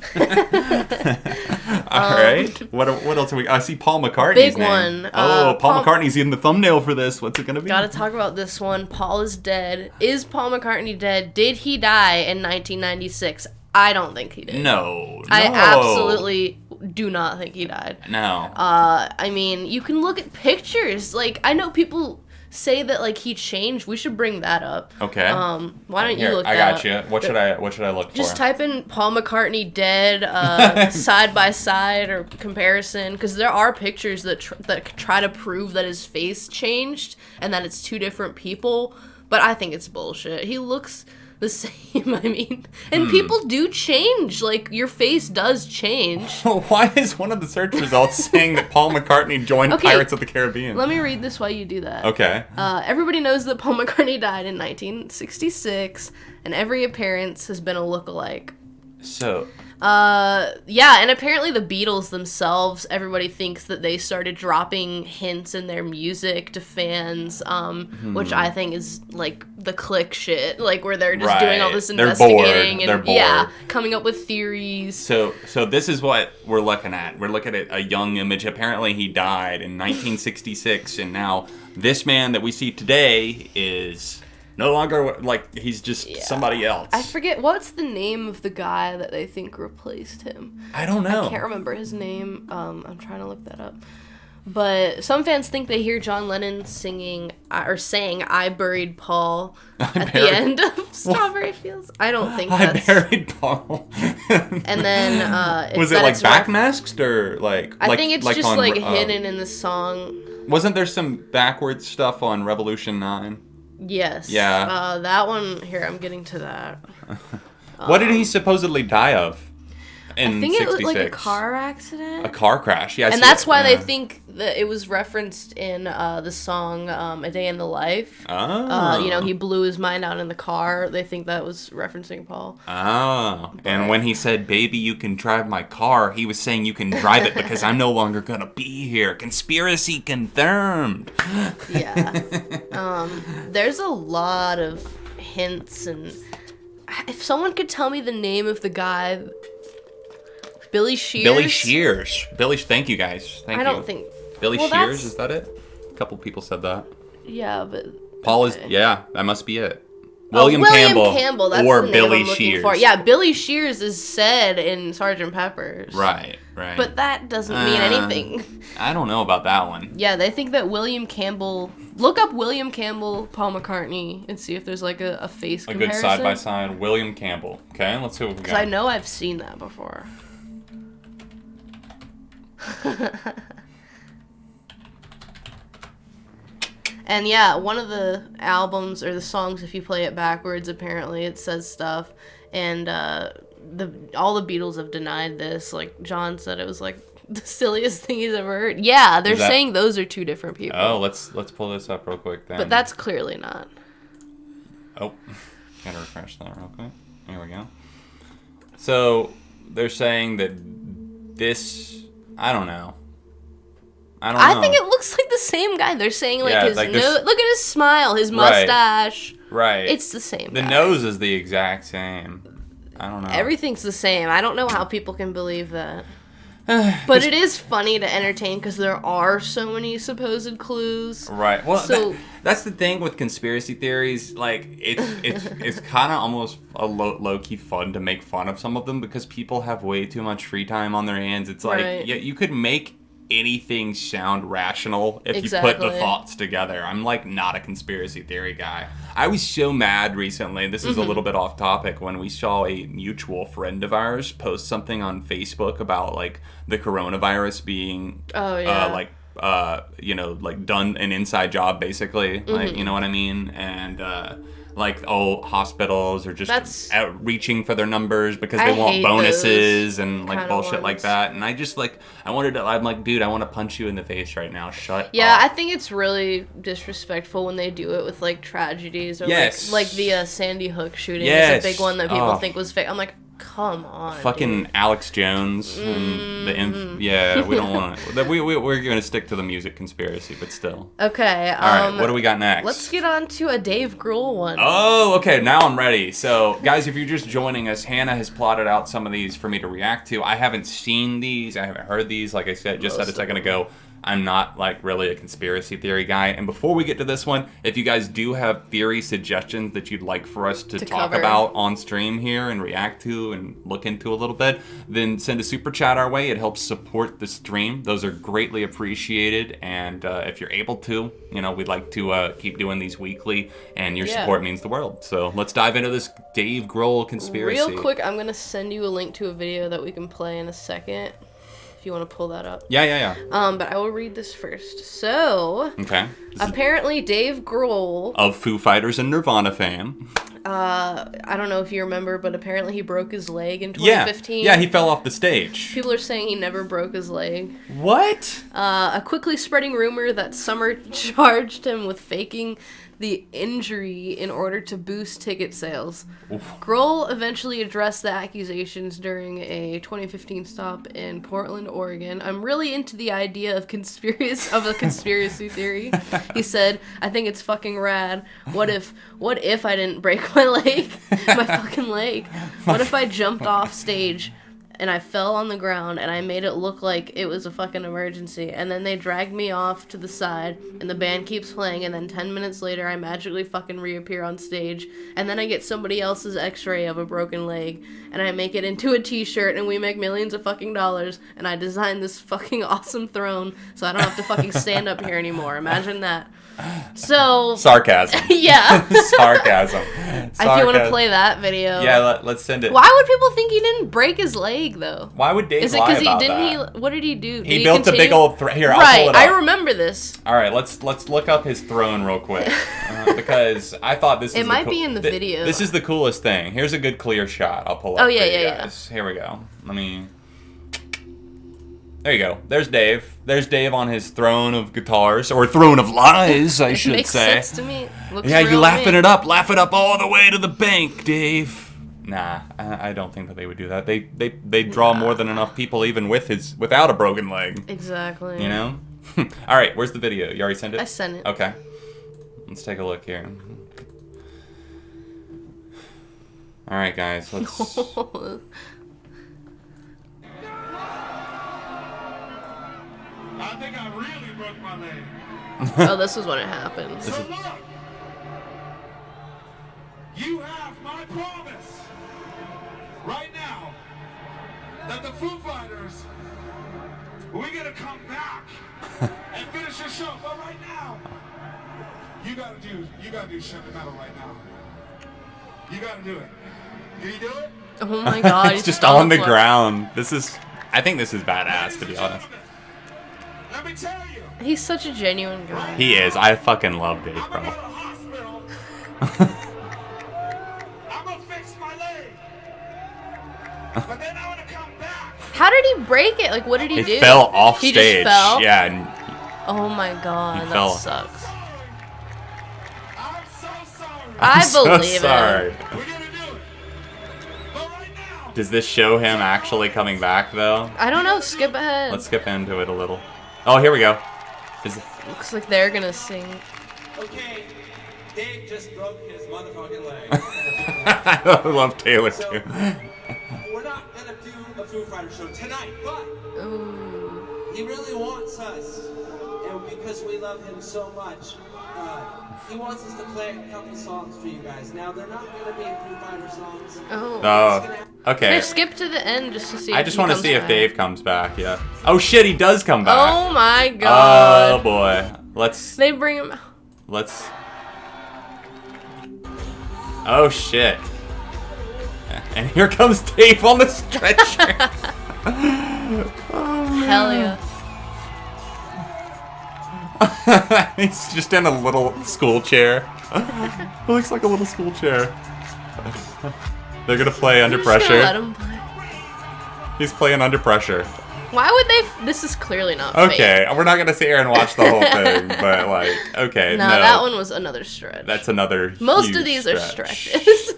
All right. What else are we... I see Paul McCartney's big name. one. Paul McCartney's in the thumbnail for this. What's it going to be? Gotta talk about this one. Paul is dead. Is Paul McCartney dead? Did he die in 1996? I don't think he did. No. I absolutely do not think he died. No. I mean, you can look at pictures. Like, I know people... say that like he changed. We should bring that up. Okay. Why don't you look that up? I got you. What should I look for? Just type in Paul McCartney dead side by side or comparison, because there are pictures that try to prove that his face changed and that it's two different people. But I think it's bullshit. He looks the same, I mean. And people do change. Like, your face does change. Why is one of the search results saying that Paul McCartney joined Pirates of the Caribbean? Let me read this while you do that. Okay. Everybody knows that Paul McCartney died in 1966, and every appearance has been a lookalike. So... yeah, and apparently the Beatles themselves, everybody thinks that they started dropping hints in their music to fans, which I think is, like, the click shit, like, where they're just doing all this investigating and, coming up with theories. So this is what we're looking at. We're looking at a young image. Apparently he died in 1966, and now this man that we see today is... no longer, like, he's just somebody else. I forget, what's the name of the guy that they think replaced him? I don't know. I can't remember his name. I'm trying to look that up. But some fans think they hear John Lennon singing, or saying, "I buried Paul" at the end of Strawberry Fields. I don't think that's... I buried Paul. And then... was it, like, backmasked, or, like... I think it's just, like, hidden in the song. Wasn't there some backwards stuff on Revolution 9? Yes. Yeah. That one... Here, I'm getting to that. What did he supposedly die of in 66? I think it was, like, a car accident. A car crash, yeah. And that's why they think that it was referenced in the song A Day in the Life. Oh. He blew his mind out in the car. They think that was referencing Paul. Oh. And when he said, "Baby, you can drive my car," he was saying, "You can drive it because I'm no longer gonna be here." Conspiracy confirmed. Yeah. There's a lot of hints, and if someone could tell me the name of the guy... Billy Shears. Thank you, guys. Thank you. I don't think... Billy Shears, is that it? A couple people said that. Yeah, but... Paul is... Yeah, that must be it. William Campbell, that's or the name Billy I'm looking Shears. for. Yeah, Billy Shears is said in Sgt. Pepper's. Right. But that doesn't mean anything. I don't know about that one. Yeah, they think that William Campbell... Look up William Campbell, Paul McCartney, and see if there's, like, a face comparison. A good side-by-side. William Campbell. Okay, let's see what we got. Because I know I've seen that before. And yeah, one of the albums or the songs, if you play it backwards, apparently it says stuff, and all the Beatles have denied this. Like, John said it was like the silliest thing he's ever heard. Yeah, they're saying those are two different people. Oh, let's pull this up real quick then. But that's clearly not. Oh, gotta refresh that real quick. Here we go. So they're saying that this, I don't know. I think it looks like the same guy. They're saying, like, his nose. Look at his smile, his mustache. Right. It's the same guy. The nose is the exact same. I don't know. Everything's the same. I don't know how people can believe that. But it is funny to entertain because there are so many supposed clues. Right. Well, so, that's the thing with conspiracy theories. Like, it's kind of almost a low-key fun to make fun of some of them because people have way too much free time on their hands. It's like, yeah, you could make anything sound rational if you put the thoughts together. I'm, like, not a conspiracy theory guy. I was so mad recently, this is a little bit off topic, when we saw a mutual friend of ours post something on Facebook about, like, the coronavirus being, like, you know, like done an inside job basically, like, you know what I mean? And like, hospitals are just out reaching for their numbers because they want bonuses and like bullshit like that. And I just like, I'm like, dude, I want to punch you in the face right now. Shut up. I think it's really disrespectful when they do it with like tragedies or like the Sandy Hook shooting is a big one that people think was fake. I'm like, come on, fucking dude. Alex Jones and the we don't want to. We're gonna stick to the music conspiracy, but still. Okay. All right. What do we got next? Let's get on to a Dave Grohl one. Oh, okay. Now I'm ready. So, guys, if you're just joining us, Hannah has plotted out some of these for me to react to. I haven't seen these. I haven't heard these. Like I said, just said a second ago. I'm not like really a conspiracy theory guy. And before we get to this one, if you guys do have theory suggestions that you'd like for us to talk about on stream here and react to and look into a little bit, then send a super chat our way. It helps support the stream. Those are greatly appreciated. And if you're able to, you know, we'd like to keep doing these weekly, and your support means the world. So let's dive into this Dave Grohl conspiracy. Real quick, I'm going to send you a link to a video that we can play in a second. If you want to pull that up. Yeah. But I will read this first. So, okay. Apparently Dave Grohl of Foo Fighters and Nirvana fame. I don't know if you remember, but apparently he broke his leg in 2015. Yeah, he fell off the stage. People are saying he never broke his leg. What? A quickly spreading rumor that Summer charged him with faking the injury in order to boost ticket sales. Oof. Grohl eventually addressed the accusations during a 2015 stop in Portland, Oregon. I'm really into the idea of a conspiracy theory. He said, I think it's fucking rad. What if I didn't break my leg? My fucking leg. What if I jumped off stage and I fell on the ground and I made it look like it was a fucking emergency, and then they dragged me off to the side and the band keeps playing, and then 10 minutes later I magically fucking reappear on stage, and then I get somebody else's x-ray of a broken leg and I make it into a t-shirt and we make millions of fucking dollars, and I design this fucking awesome throne so I don't have to fucking stand up here anymore. Imagine that. So sarcasm. Yeah. Sarcasm. If you want to play that video. Yeah, let's send it. Why would people think he didn't break his leg though? Why would Dave lie about that? What did he do? He built a big old here. I'll pull it up. I remember this. All right, let's look up his throne real quick because I thought this. It might be in the video. This is the coolest thing. Here's a good clear shot. I'll pull up. Oh yeah. Here we go. There you go. There's Dave. There's Dave on his throne of guitars, or throne of lies, I should makes say. Makes sense to me. Yeah, you laughing it up. Laugh it up all the way to the bank, Dave. Nah, I don't think that they would do that. They draw more than enough people even without a broken leg. Exactly. You know? All right, where's the video? You already sent it? I sent it. Okay. Let's take a look here. All right, guys. Let's... I think I really broke my leg. Oh, this is when it happens. So look, you have my promise right now that the Foo Fighters, we're gonna come back and finish the show. But right now, you gotta do Shut the Metal right now. You gotta do it. Can you do it? Oh my God! It's just on the ground. I think this is badass, to be honest. Let me tell you. He's such a genuine guy. He is. I fucking love Dave, bro. I'm gonna go to the hospital. I'm gonna fix my leg. But then I'm gonna come back. How did he break it? Like, what did he do? He fell off stage. He just fell? Yeah. And oh my God, that sucks. I'm so sorry. I believe it. We're gonna do it. But right now. Does this show him actually coming back, though? I don't know. Skip ahead. Let's skip into it a little. Oh, here we go. Looks like they're gonna sing. Okay, Dave just broke his motherfucking leg. I love Taylor too. We're not gonna do a Foo Fighters show tonight, but he really wants us, and because we love him so much, he wants us to play a couple songs for you guys. Now they're not gonna be Foo Fighters songs. Oh, okay. Here, skip to the end just to see. I just want to see if Dave comes back. Yeah. Oh shit, he does come back. Oh my God. Oh boy. They bring him. Oh shit. And here comes Dave on the stretcher. Hell yeah. He's just in a little school chair. It looks like a little school chair. They're gonna play Under Pressure. Let him play. He's playing Under Pressure. Why would they? This is clearly not Okay, fake. we're not gonna sit here and watch the whole thing, but like, okay, No, that one was another stretch. That's another. Most of huge these stretch. are stretches.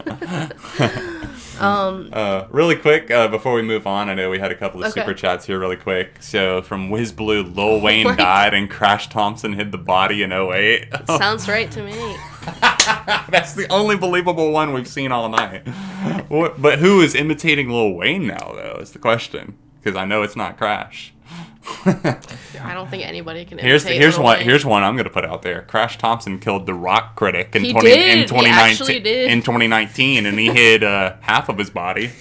Really quick, before we move on, I know we had a couple of Okay. super chats here really quick. So from WizBlue, Lil Wayne Wait. died and Crash Thompson hid the body in 08. Sounds right to me. That's the only believable one we've seen all night. But who is imitating Lil Wayne now, though, is the question. Because I know it's not Crash. I don't think anybody can. Here's imitate Lil Wayne. Here's one I'm gonna put out there. Crash Thompson killed the rock critic in He 20 did. in 2019 He actually did. in 2019, and he hid half of his body.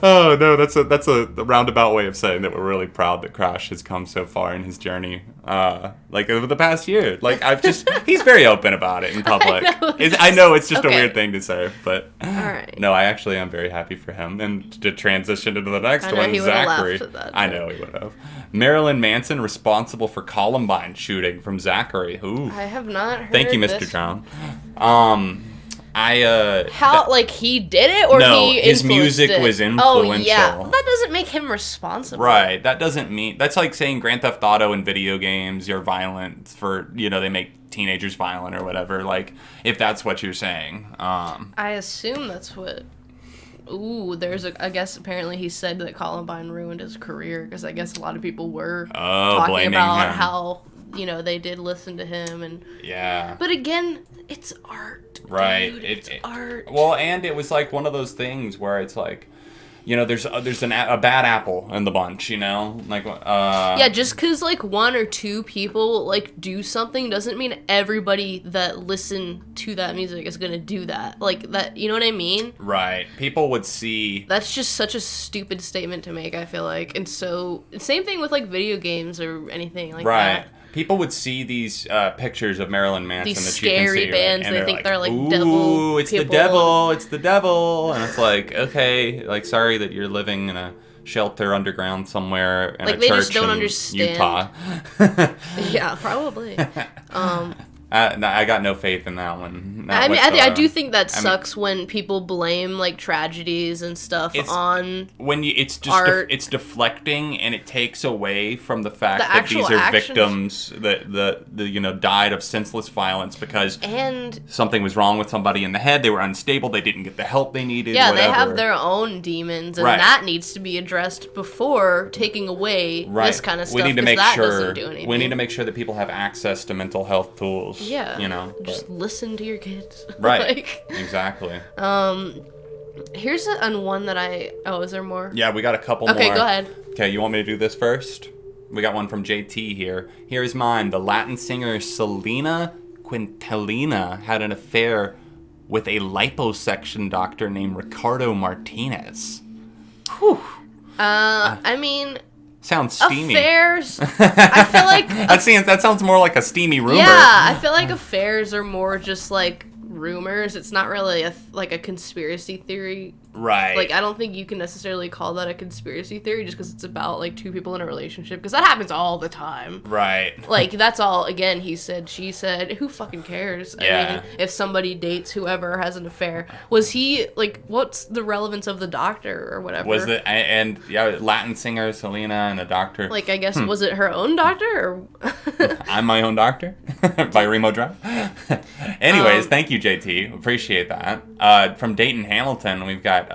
Oh no, that's a roundabout way of saying that we're really proud that Crash has come so far in his journey. Like over the past year, like he's very open about it in public. I know it's just a Okay. weird thing to say, but Alright. no, I actually am very happy for him. And to transition into the next I know one, he would've Zachary. laughed at that, I but- know he would have. Marilyn Manson responsible for Columbine shooting from Zachary. Ooh. I have not heard. Thank you, Mr. this. John. How, like, he did it, or No, he his influenced music it? was Oh yeah, influential. well, that doesn't make him responsible. Right. That doesn't mean that's like saying Grand Theft Auto in video games you're violent for they make teenagers violent or whatever. Like if that's what you're saying. I assume that's what. Ooh, I guess apparently he said that Columbine ruined his career because I guess a lot of people were talking blaming about him. how they did listen to him and. Yeah. But again, it's art. Right. Dude, it's art. Well, and it was like one of those things where it's like, there's a bad apple in the bunch, like Yeah, just because like one or two people like do something doesn't mean everybody that listen to that music is gonna do that. Like that, you know what I mean? Right. People would see. That's just such a stupid statement to make, I feel like. And so, same thing with like video games or anything like Right. that. People would see these pictures of Marilyn Manson These that you can scary see, bands, and they think they're like ooh, devil it's the people. devil, it's the devil, and it's like, okay, like sorry that you're living in a shelter underground somewhere in Like, a they church just don't in understand. Utah. Yeah, probably. I got no faith in that one. Not I mean, I whatsoever. do think that sucks when people blame like tragedies and stuff on when it's just art. it's deflecting and it takes away from the fact The that these actual are actions. victims that died of senseless violence because and something was wrong with somebody in the head. They were unstable. They didn't get the help they needed. yeah, whatever. they have their own demons, and Right. that needs to be addressed before taking away right. this kind of stuff. We need to 'cause make that sure. doesn't do anything. We need to make sure that people have access to mental health tools. Yeah, but- just listen to your kids. right. Like, Exactly. here's one that is there more? Yeah, we got a couple more. Okay, go ahead. Okay, you want me to do this first? We got one from JT here. Here's mine. The Latin singer Selena Quintanilla had an affair with a liposuction doctor named Ricardo Martinez. Whew. I mean, Sounds steamy. affairs. I feel like That sounds more like a steamy rumor. yeah, I feel like affairs are more just like rumors. It's not really a conspiracy theory. Right. Like, I don't think you can necessarily call that a conspiracy theory just because it's about, like, two people in a relationship. Because that happens all the time. Right. Like, that's all, again, he said, she said. Who fucking cares? Yeah. I mean, if somebody dates whoever has an affair. Was he, like, what's the relevance of the doctor or whatever? Was it, and yeah, Latin singer Selena and a doctor. Like, I guess, was it her own doctor? Or I'm My Own Doctor by Remo Drive. Anyways, thank you, JT. Appreciate that. From Dayton Hamilton, we've got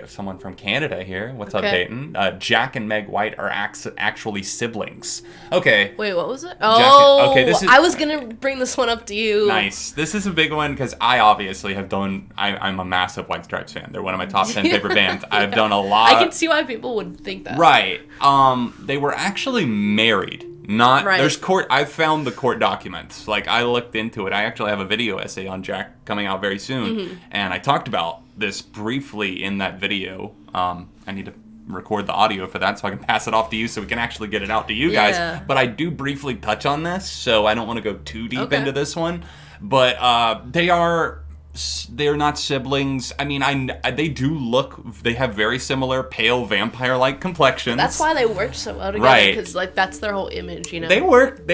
someone from Canada here. What's up, Okay. Dayton? Jack and Meg White are actually siblings. Okay. Wait, what was it? Oh, okay, this is- I was going to bring this one up to you. Nice. This is a big one because I obviously have done. I'm a massive White Stripes fan. They're one of my top 10 favorite bands. I've done a lot. I can see why people would think that. Right. They were actually married. Not Right. there's court. I've found the court documents. Like I looked into it. I actually have a video essay on Jack coming out very soon, Mm-hmm. and I talked about this briefly in that video. I need to record the audio for that so I can pass it off to you so we can actually get it out to you Yeah. guys. But I do briefly touch on this, so I don't want to go too deep Okay. into this one. But they are they're not siblings. I mean, they have very similar pale vampire-like complexions. That's why they worked so well together, right? Because like that's their whole image, you know. They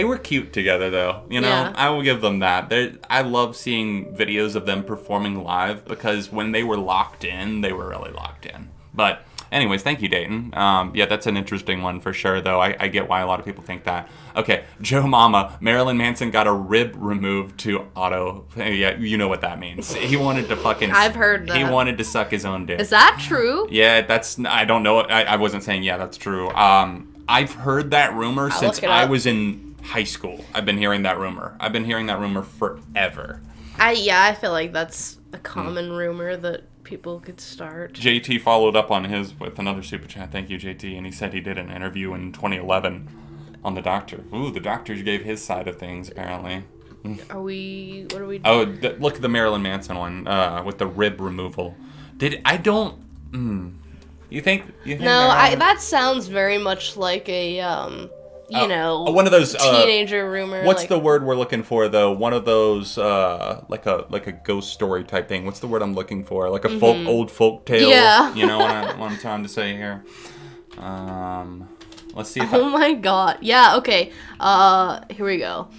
were cute together, though. You know, Yeah. I will give them that. I love seeing videos of them performing live because when they were locked in, they were really locked in. But anyways, thank you, Dayton. Yeah, that's an interesting one for sure, though. I get why a lot of people think that. Okay, Joe Mama, Marilyn Manson got a rib removed to auto. Yeah, you know what that means. He wanted to fucking... I've heard that. He wanted to suck his own dick. Is that true? Yeah, I don't know. I wasn't saying, yeah, that's true. I've heard that rumor since I was in high school. I've been hearing that rumor. I've been hearing that rumor forever. I feel like that's a common rumor that people could start. JT followed up on his with another super chat. Thank you, JT. And he said he did an interview in 2011 on The Doctor. Ooh, The Doctor gave his side of things, apparently. What are we doing? Oh, look at the Marilyn Manson one with the rib removal. You think No, Marilyn... that sounds very much like a, one of those teenager rumor. What's the word we're looking for, though? One of those like a ghost story type thing. What's the word I'm looking for? Like a old folk tale. Yeah. You know what I'm trying to say here. Let's see if Oh my god. Yeah, okay. Here we go.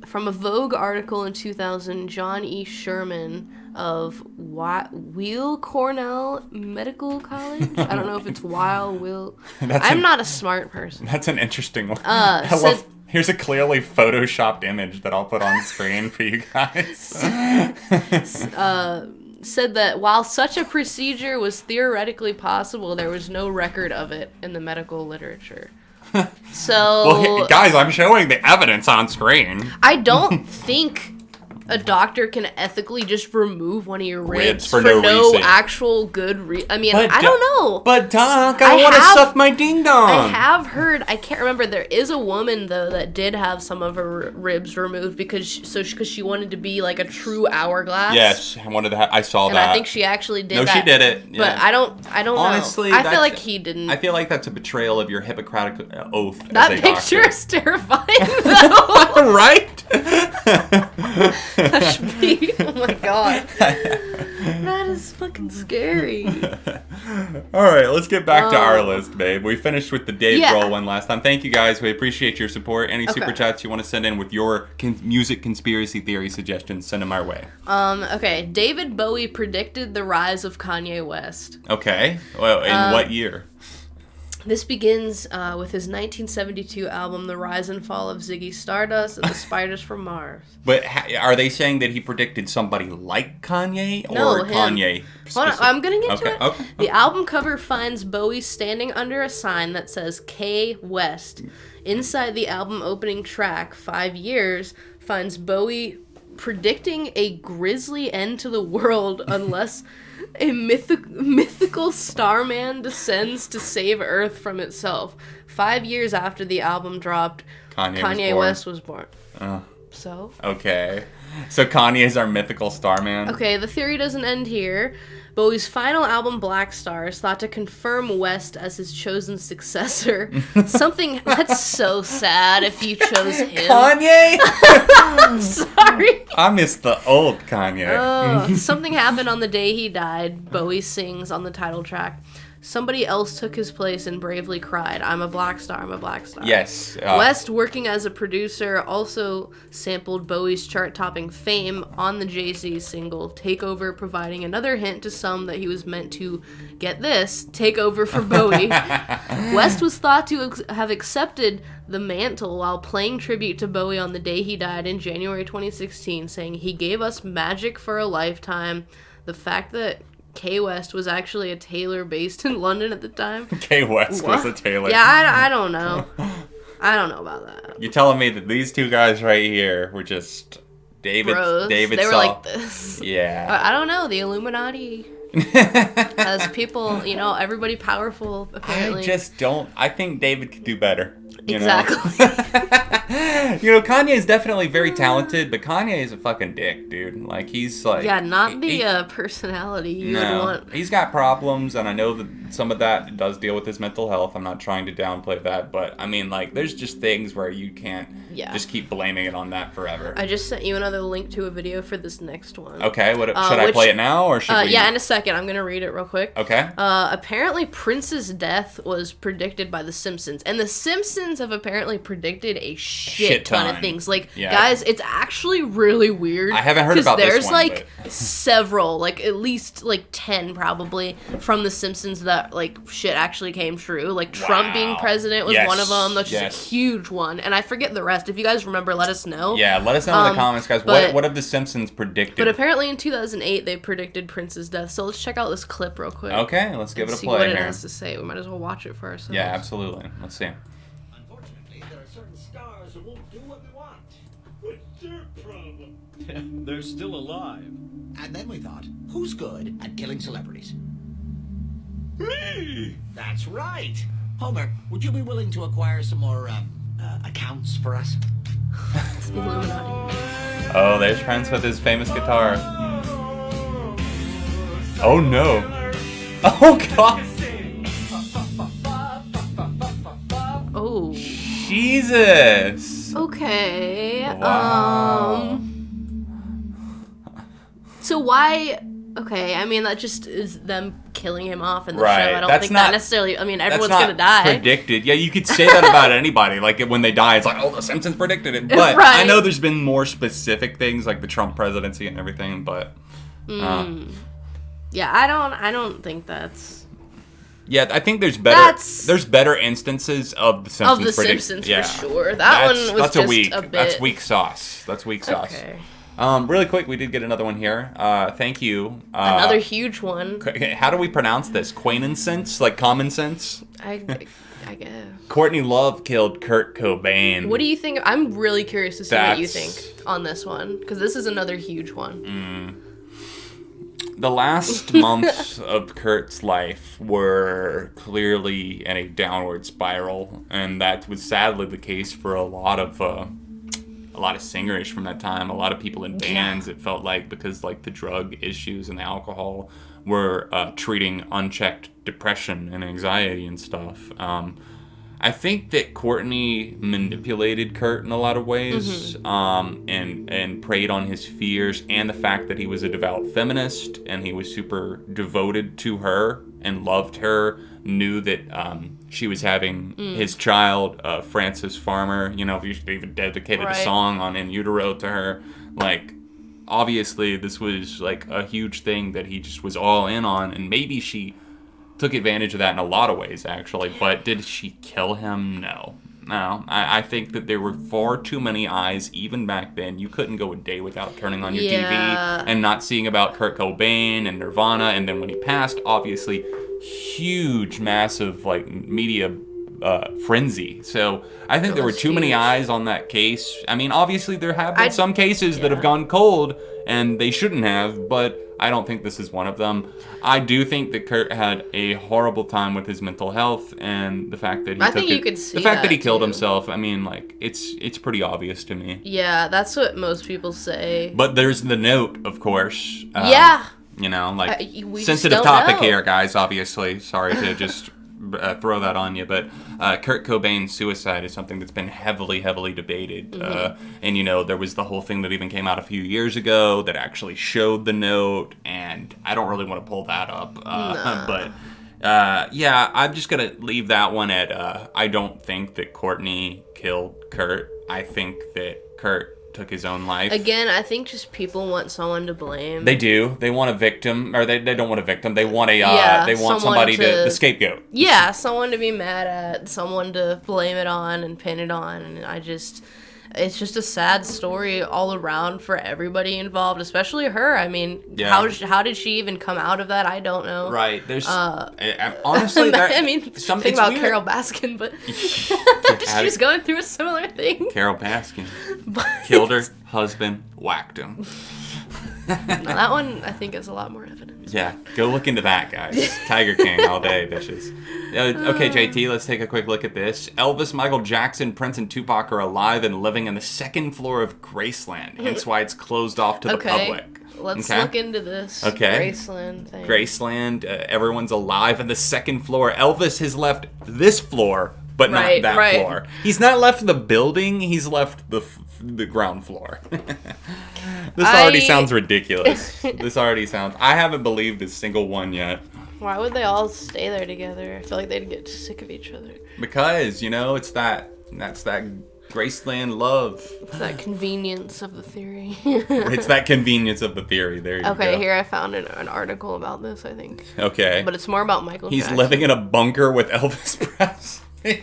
From a Vogue article in 2000, John E. Sherman of Weill Cornell Medical College. I don't know if it's Will. I'm not a smart person. That's an interesting one. I love. Here's a clearly photoshopped image that I'll put on screen for you guys. Said that while such a procedure was theoretically possible, there was no record of it in the medical literature. So, well, guys, I'm showing the evidence on screen. I don't think a doctor can ethically just remove one of your ribs for no reason. actual good I mean, I don't know. But Doc, I want to suck my ding dong. I have heard, I can't remember, there is a woman, though, that did have some of her ribs removed because she wanted to be like a true hourglass. Yes, I saw and that. I think she actually did that. No, she did it. Yeah. But I don't Honestly, know. I feel like he didn't. I feel like that's a betrayal of your Hippocratic oath that as a picture doctor. is terrifying, though. Right? That should be, oh my god. That is fucking scary. Alright, let's get back to our list, babe. We finished with the Dave Grohl one last time. Thank you guys. We appreciate your support. Any super chats you want to send in with your music conspiracy theory suggestions, send them our way. Okay. David Bowie predicted the rise of Kanye West. Okay. Well, in what year? This begins with his 1972 album, The Rise and Fall of Ziggy Stardust and the Spiders from Mars. But are they saying that he predicted somebody like Kanye or him. Kanye? Hold on, I'm going to get to it. Okay. The album cover finds Bowie standing under a sign that says K West. Inside the album opening track, 5 Years, finds Bowie predicting a grisly end to the world unless a mythical starman descends to save Earth from itself. 5 years after the album dropped, Kanye West was born. So? Okay. So Kanye is our mythical starman? Okay, the theory doesn't end here. Bowie's final album, Black Star, is thought to confirm West as his chosen successor. Something that's so sad if you chose him. Kanye? I'm sorry. I miss the old Kanye. Something happened on the day he died. Bowie sings on the title track. Somebody else took his place and bravely cried, I'm a black star, I'm a black star. Yes. West, working as a producer, also sampled Bowie's chart-topping Fame on the Jay-Z single Take Over, providing another hint to some that he was meant to, get this, take over for Bowie. West was thought to have accepted the mantle while playing tribute to Bowie on the day he died in January 2016, saying he gave us magic for a lifetime. The fact that K West was actually a tailor based in London at the time. K West was a tailor. Yeah, I don't know. I don't know about that. You're telling me that these two guys right here were just David they were like this. Yeah. I don't know. The Illuminati has people, everybody powerful, apparently. I think David could do better. Exactly. Kanye is definitely very talented, but Kanye is a fucking dick, dude. Like, he's like... Yeah, not the personality you would want. He's got problems, and I know that some of that does deal with his mental health. I'm not trying to downplay that, but, I mean, like, there's just things where you can't just keep blaming it on that forever. I just sent you another link to a video for this next one. Okay, should I play it now, or should we... Yeah, in a second. I'm going to read it real quick. Okay. Apparently, Prince's death was predicted by The Simpsons, and The Simpsons have apparently predicted a shit ton of things. Like, guys, it's actually really weird. I haven't heard about this one. There's, several, like, at least, 10 probably, from The Simpsons that, shit actually came true. Like, Trump being president was one of them. That's just a huge one. And I forget the rest. If you guys remember, let us know. Yeah, let us know in the comments, guys. What have The Simpsons predicted? But apparently in 2008, they predicted Prince's death. So let's check out this clip real quick. Okay, let's give it a play see what here. it has to say. We might as well watch it for ourselves. Yeah, absolutely. Let's see. Unfortunately, there are certain stars who won't do what we want. What's their problem? They're still alive. And then we thought, who's good at killing celebrities? Me! That's right. Homer, would you be willing to acquire some more accounts for us? It's the Illuminati. Oh, there's Prince with his famous guitar. Oh no. Oh god. Oh. Jesus. Okay. Wow. So why? Okay, I mean that just is them killing him off in the Right. show. I don't That's think not- that necessarily. I mean, everyone's That's not gonna die. predicted. Yeah, you could say that about anybody. Like when they die, it's like, oh, The Simpsons predicted it. But Right. I know there's been more specific things like the Trump presidency and everything. But Yeah, I don't think that's yeah, I think there's better instances of The Simpsons. of the predict- Simpsons yeah. for sure. That one was that's just weak. a bit. That's weak sauce. That's weak sauce. Okay. Really quick, we did get another one here. Thank you. Another huge one. How do we pronounce this? Quainensense? Like common sense? I guess. Courtney Love killed Kurt Cobain. What do you think? I'm really curious to see what you That's- think on this one because this is another huge one. The last months of Kurt's life were clearly in a downward spiral, and that was sadly the case for a lot of singers from that time. A lot of people in bands, it felt like, because like the drug issues and the alcohol were treating unchecked depression and anxiety and stuff. I think that Courtney manipulated Kurt in a lot of ways, and preyed on his fears, and the fact that he was a devout feminist and he was super devoted to her and loved her, knew that she was having his child, Frances Farmer. You know, he even dedicated a song on In Utero to her. Like, obviously, this was like a huge thing that he just was all in on, and maybe she took advantage of that in a lot of ways, actually. But did she kill him? No. I think that there were far too many eyes, even back then. You couldn't go a day without turning on your TV and not seeing about Kurt Cobain and Nirvana. And then when he passed, obviously, huge, massive, like, media frenzy. So I think there were too many eyes on that case. I mean, obviously, there have been some cases that have gone cold, and they shouldn't have, but I don't think this is one of them. I do think that Kurt had a horrible time with his mental health, and the fact that he killed himself. I mean, like, it's pretty obvious to me. Yeah, that's what most people say. But there's the note, of course. You know, like, sensitive topic here, guys. Obviously, sorry to just throw that on you, but Kurt Cobain's suicide is something that's been heavily debated. And, you know, there was the whole thing that even came out a few years ago that actually showed the note, and I don't really want to pull that up. But, yeah, I'm just going to leave that one at, I don't think that Courtney killed Kurt. I think that Kurt took his own life. Again, I think just people want someone to blame. They do. They want a victim, or they don't want a victim. They want they want somebody the scapegoat. Yeah, someone to be mad at, someone to blame it on and pin it on, and it's just a sad story all around for everybody involved, especially her. I mean, how did she even come out of that? I don't know. Right. There's honestly, I mean, think about weird. Carole Baskin, but she's going through a similar thing. Carole Baskin killed her husband, whacked him. No, that one I think is a lot more evidence. Yeah, go look into that, guys. Tiger King all day, bitches. Okay, JT, let's take a quick look at this. Elvis, Michael Jackson, Prince, and Tupac are alive and living on the second floor of Graceland, hence why it's closed off to the public. Let's look into this Graceland thing. Graceland, everyone's alive on the second floor. Elvis has left this floor, but not that floor. He's not left the building, he's left the ground floor. This already sounds ridiculous. I haven't believed a single one yet. Why would they all stay there together? I feel like they'd get sick of each other. Because, that's that Graceland love. It's that convenience of the theory. It's that convenience of the theory. There you go. Okay, here I found an article about this, I think. Okay. But it's more about Michael Jackson. He's living in a bunker with Elvis Presley.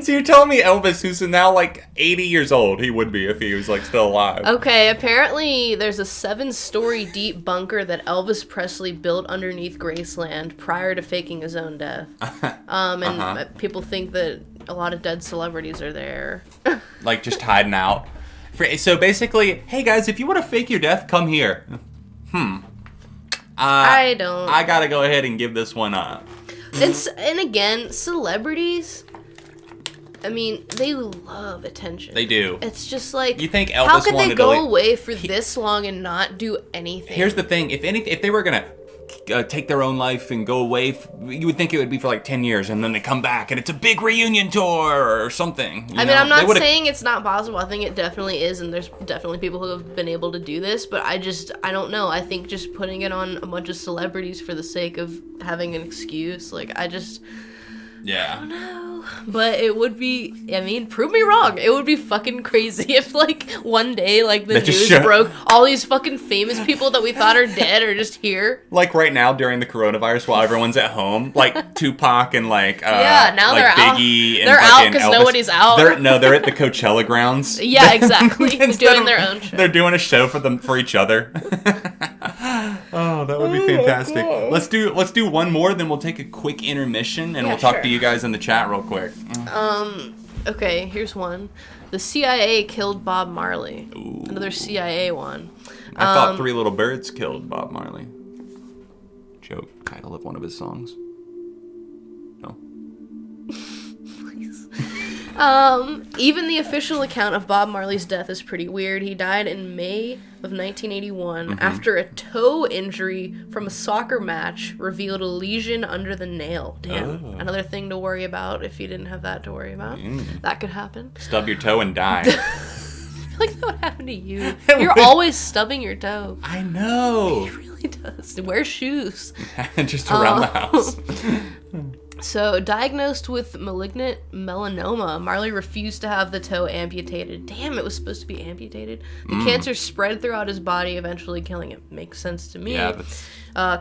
So you're telling me Elvis, who's now like 80 years old, he would be if he was like still alive. Okay, apparently there's a 7-story deep bunker that Elvis Presley built underneath Graceland prior to faking his own death. And people think that a lot of dead celebrities are there. Like just hiding out. So basically, hey guys, if you want to fake your death, come here. I don't. I gotta go ahead and give this one up. And again, celebrities, I mean, they love attention. They do. It's just like, you think Elvis how could they wanted go to away for this long and not do anything? Here's the thing: if they were gonna take their own life and go away, you would think it would be for like 10 years, and then they come back and it's a big reunion tour or something. I mean, I'm not saying it's not possible. I think it definitely is, and there's definitely people who have been able to do this, but I don't know. I think just putting it on a bunch of celebrities for the sake of having an excuse, like, I don't know. But it would be, I mean, prove me wrong. It would be fucking crazy if, like, one day, like, the news broke, all these fucking famous people that we thought are dead are just here. Like right now during the coronavirus while everyone's at home, like Tupac and like now like they're Biggie out. and they're out because Elvis. Nobody's out. They're at the Coachella grounds. Yeah, exactly. Doing their own show. They're doing a show for each other. Oh, that would be fantastic. Let's do one more, then we'll take a quick intermission and we'll talk to you guys in the chat real quick. Okay, here's one. The CIA killed Bob Marley. Ooh. Another CIA one. I thought 3 Little Birds killed Bob Marley. Joke title of one of his songs. No. Even the official account of Bob Marley's death is pretty weird. He died in May of 1981 after a toe injury from a soccer match revealed a lesion under the nail. Damn. Oh. Another thing to worry about if you didn't have that to worry about. That could happen. Stub your toe and die. I feel like that would happen to you. You're always stubbing your toe. I know. It really does. Wear shoes. Just around the house. So, diagnosed with malignant melanoma, Marley refused to have the toe amputated. Damn, it was supposed to be amputated. The cancer spread throughout his body, eventually killing him. Makes sense to me. Yeah,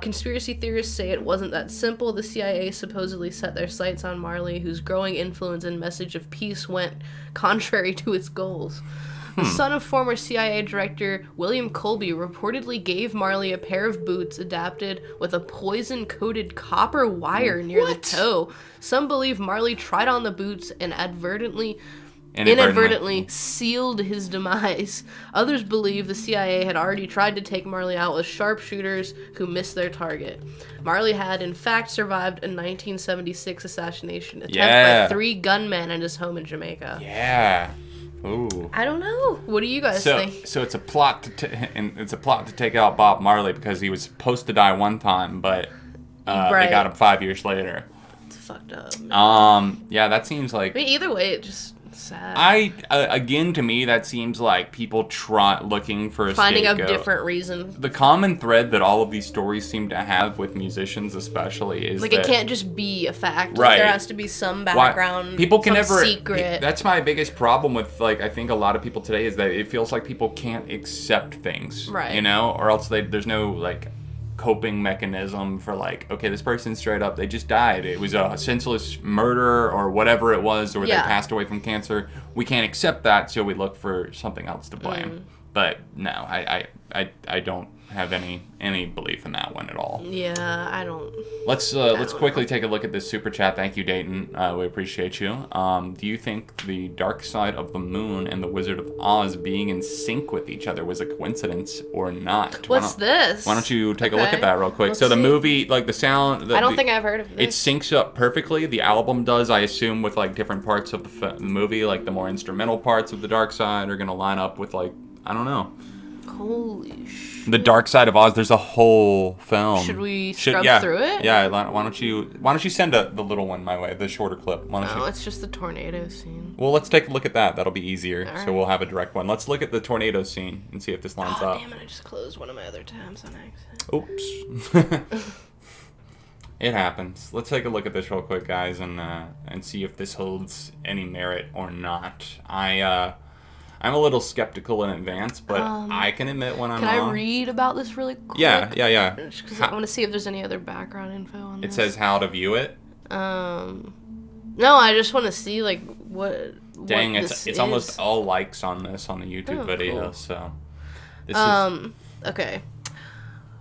conspiracy theorists say it wasn't that simple. The CIA supposedly set their sights on Marley, whose growing influence and message of peace went contrary to its goals. The son of former CIA director William Colby reportedly gave Marley a pair of boots adapted with a poison-coated copper wire near the toe. Some believe Marley tried on the boots and inadvertently sealed his demise. Others believe the CIA had already tried to take Marley out with sharpshooters who missed their target. Marley had, in fact, survived a 1976 assassination attempt by 3 gunmen at his home in Jamaica. Yeah. Ooh. I don't know. What do you guys think? So it's a plot to take out Bob Marley because he was supposed to die one time, but they got him 5 years later. It's fucked up. Yeah, that seems like. I mean, either way, it just sad. Again, to me, that seems like people looking for a finding scapegoat. a different reason. The common thread that all of these stories seem to have with musicians, especially, is like, it can't just be a fact. Right. Like, there has to be some background. People can never secret. That's my biggest problem with, like, I think a lot of people today is that it feels like people can't accept things, right? You know, or else there's no like coping mechanism for, like, okay, this person straight up, they just died. It was a senseless murder or whatever it was, or they passed away from cancer. We can't accept that, so we look for something else to blame. But no, I don't have any belief in that one at all. Yeah, I don't. Let's quickly take a look at this super chat. Thank you, Dayton. We appreciate you. Do you think the dark side of the moon and the Wizard of Oz being in sync with each other was a coincidence or not? What's this? Why don't you take a look at that real quick? Let's so the see. movie, like the sound, I don't think I've heard of it this. syncs up perfectly. The album does, I assume, with like different parts of the movie. Like the more instrumental parts of the dark side are gonna line up with like, I don't know. Holy shit. The Dark Side of Oz. There's a whole film. Should we scrub through it? Yeah. Why don't you send the little one my way, the shorter clip? No, it's just the tornado scene. Well, let's take a look at that. That'll be easier. All So right. we'll have a direct one. Let's look at the tornado scene and see if this lines up. Damn it! I just closed one of my other tabs on accident. Oops. It happens. Let's take a look at this real quick, guys, and see if this holds any merit or not. I'm a little skeptical in advance, but I can admit when I'm Can wrong. I read about this really quick? Yeah. Because I want to see if there's any other background info on this. It says how to view it. No, I just want to see like what. Dang, what it's this almost is. all likes on this on the YouTube Oh, video. cool. So this is Okay.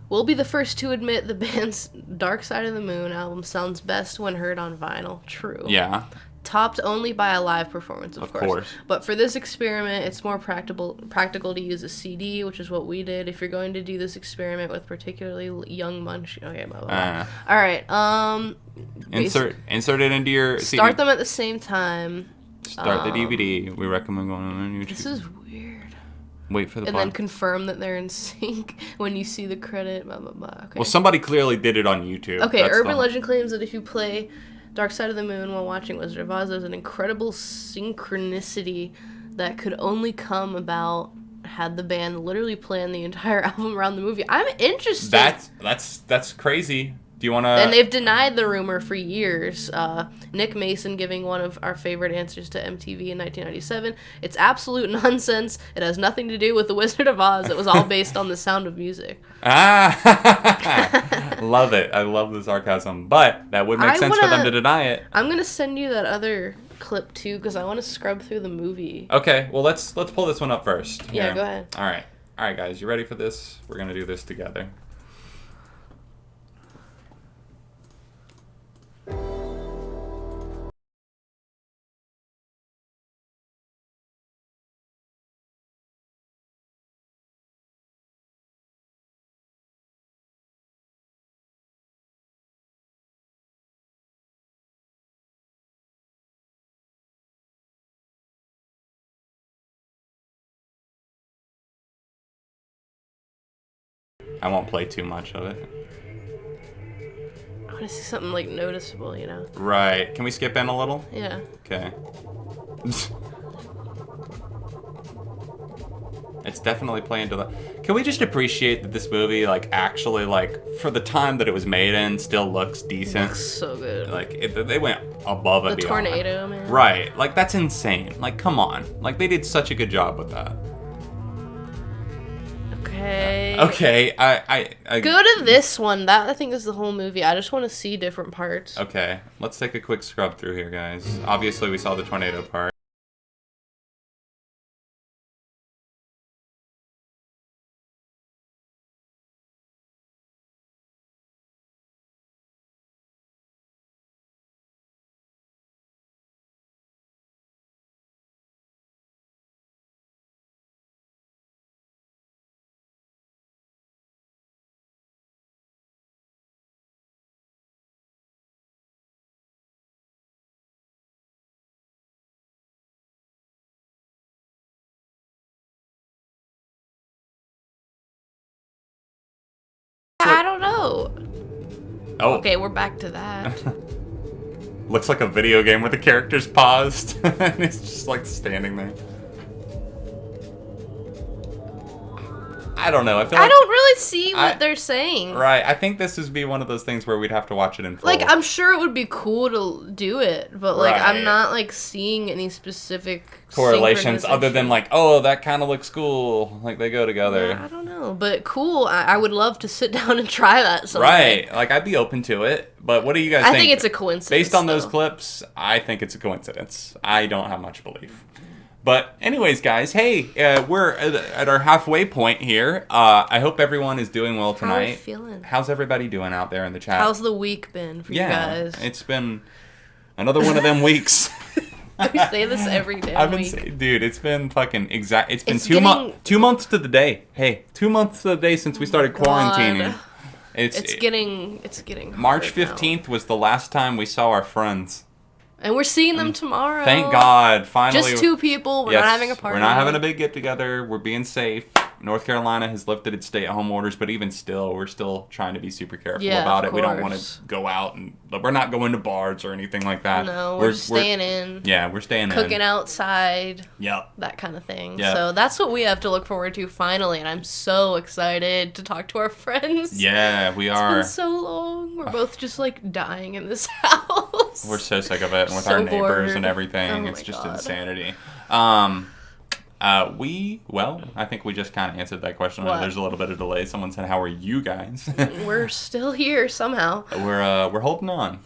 We'll be the first to admit the band's Dark Side of the Moon album sounds best when heard on vinyl. True. yeah. Topped only by a live performance, of course. But for this experiment, it's more practical to use a CD, which is what we did. If you're going to do this experiment with particularly young munch, okay, blah, blah, blah. All right. Insert it into your Start CD. them at the same time. Start the DVD. We recommend going on YouTube. This is weird. Wait for the And part. then confirm that they're in sync when you see the credit. Blah blah blah. Okay. Well, somebody clearly did it on YouTube. Okay, That's urban the- legend claims that if you play Dark Side of the Moon while watching Wizard of Oz, there's an incredible synchronicity that could only come about had the band literally planned the entire album around the movie. I'm interested. That's crazy. Do you want to? And they've denied the rumor for years. Nick Mason giving one of our favorite answers to MTV in 1997. It's absolute nonsense. It has nothing to do with the Wizard of Oz. It was all based on The Sound of Music. Love it. I love the sarcasm, but that would make sense for them to deny it. I'm gonna send you that other clip too because I want to scrub through the movie. Okay, well let's pull this one up first. Yeah, Here. go ahead. All right, guys, you ready for this? We're gonna do this together. I won't play too much of it. I want to see something like noticeable, you know? Right. Can we skip in a little? Yeah. Okay. It's definitely playing to the... Can we just appreciate that this movie, like, actually, like, for the time that it was made in, still looks decent? Looks so good. Like, they went above and The beyond. tornado, man. Right. Like, that's insane. Like, come on. Like, they did such a good job with that. Okay. Okay, I Go to this one. That, I think, is the whole movie. I just want to see different parts. Okay, let's take a quick scrub through here, guys. Obviously, we saw the tornado part. I don't know. Oh, Okay, we're back to that. looks like a video game where the character's paused and it's just like standing there. I don't know. I feel I like, don't really see what I- they're saying. Right, I think this would be one of those things where we'd have to watch it in full. Like, I'm sure it would be cool to do it, but, like, Right. I'm not, like, seeing any specific correlations other than synchronization. like, oh, that kind of looks cool. Like they go together. Yeah, I don't know, but cool. I would love to sit down and try that someday. Right. Like I'd be open to it. But what do you guys think? I think it's a coincidence. Based on those though. clips, I think it's a coincidence. I don't have much belief. But anyways, guys, hey, we're at our halfway point here. I hope everyone is doing well tonight. How are you feeling? How's everybody doing out there in the chat? How's the week been for you guys? It's been another one of them weeks. We say this every day. Dude, it's been fucking exact. It's been 2 months to the day. Hey, 2 months to the day since we started quarantining. It's getting hard March now. 15th was the last time we saw our friends. And we're seeing them tomorrow. Thank God, finally. Just 2 people. We're not having a party. We're not having a big get together. We're being safe. North Carolina has lifted its stay-at-home orders, but even still, we're still trying to be super careful about it. We don't want to go out, and we're not going to bars or anything like that. No, we're staying in. Yeah, we're staying in. Cooking outside. Yep. That kind of thing. Yep. So that's what we have to look forward to finally, and I'm so excited to talk to our friends. Yeah, we are. It's been so long. We're both just like dying in this house. We're so sick of it, and with So our neighbors bored. and everything, Oh it's my just God. insanity. I think we just kind of answered that question. What? There's a little bit of delay. Someone said, "How are you guys?" We're still here somehow. We're holding on.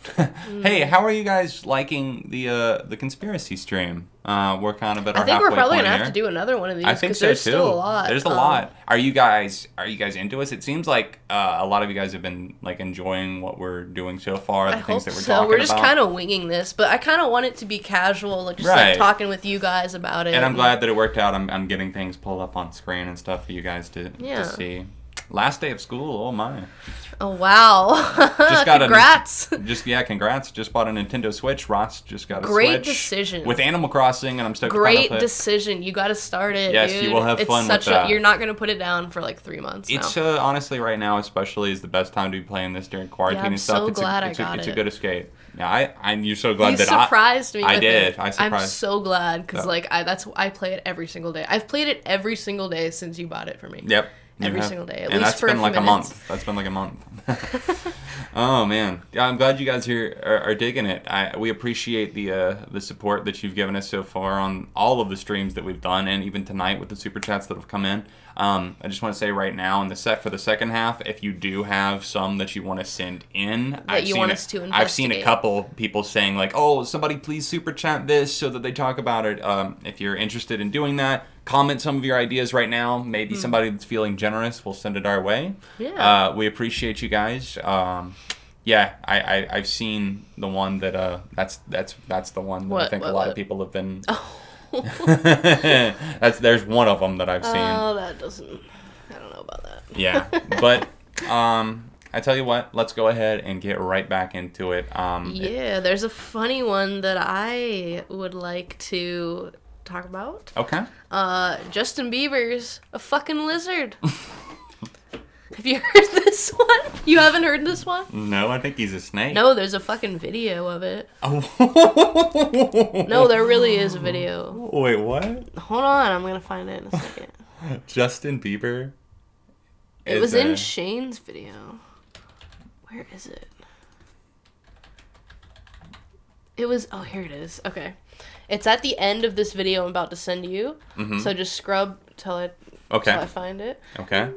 Hey, how are you guys liking the conspiracy stream? We're kind of at our I think we're halfway probably point gonna here. have to do another one of these I think because so there's too. still a lot. There's a lot. Are you guys into us? It seems like a lot of you guys have been like enjoying what we're doing so far. The I things hope that we're so. talking We're just about. kind of winging this, but I kind of want it to be casual, like just Right. like talking with you guys about it. And I'm glad that it worked out. I'm getting things pulled up on screen and stuff for you guys to Yeah. see. Last day of school. Oh my. Oh wow! Just got Congrats. Congrats. Just bought a Nintendo Switch. Ross just got a Great Switch. decision. With Animal Crossing, and I'm stoked Great to play. decision. You got to start it. Yes, dude. you will have It's fun with such that. You're not gonna put it down for like 3 months. It's now. honestly right now, especially, is the best time to be playing this during quarantine Yeah, I'm and stuff. so It's glad I it's got It's a it. good escape. Yeah, you're so glad You that surprised me. I with did. it. I surprised. I'm so glad because So. like I play it every single day. I've played it every single day since you bought it for me. Yep. you Every have. single day, at and least that's for been a like few a minutes. month. That's been like a month. Oh man, yeah, I'm glad you guys here are digging it. We appreciate the support that you've given us so far on all of the streams that we've done, and even tonight with the super chats that have come in. I just want to say right now in the set for the second half, if you do have some that you want to send in, That you want us to I've seen a investigate. couple people saying like, "Oh, somebody please super chat this so that they talk about it." If you're interested in doing that, comment some of your ideas right now. Maybe somebody that's feeling generous will send it our way. Yeah. We appreciate you guys. Yeah, I've seen the one that that's the one that I think a lot of people have been. There's one of them that I've seen. Oh, that doesn't. I don't know about that. Yeah, but I tell you what, let's go ahead and get right back into it. Yeah, there's a funny one that I would like to talk about. Okay. Justin Bieber's a fucking lizard. Have you heard this one? You haven't heard this one? No, I think he's a snake. No, there's a fucking video of it. Oh. No, there really is a video. Wait, what? Hold on, I'm gonna find it in a second. Justin Bieber. It was in Shane's video. Where is it? It was. Oh, here it is. Okay. It's at the end of this video I'm about to send you. Mhm. So just scrub till I find it. Okay.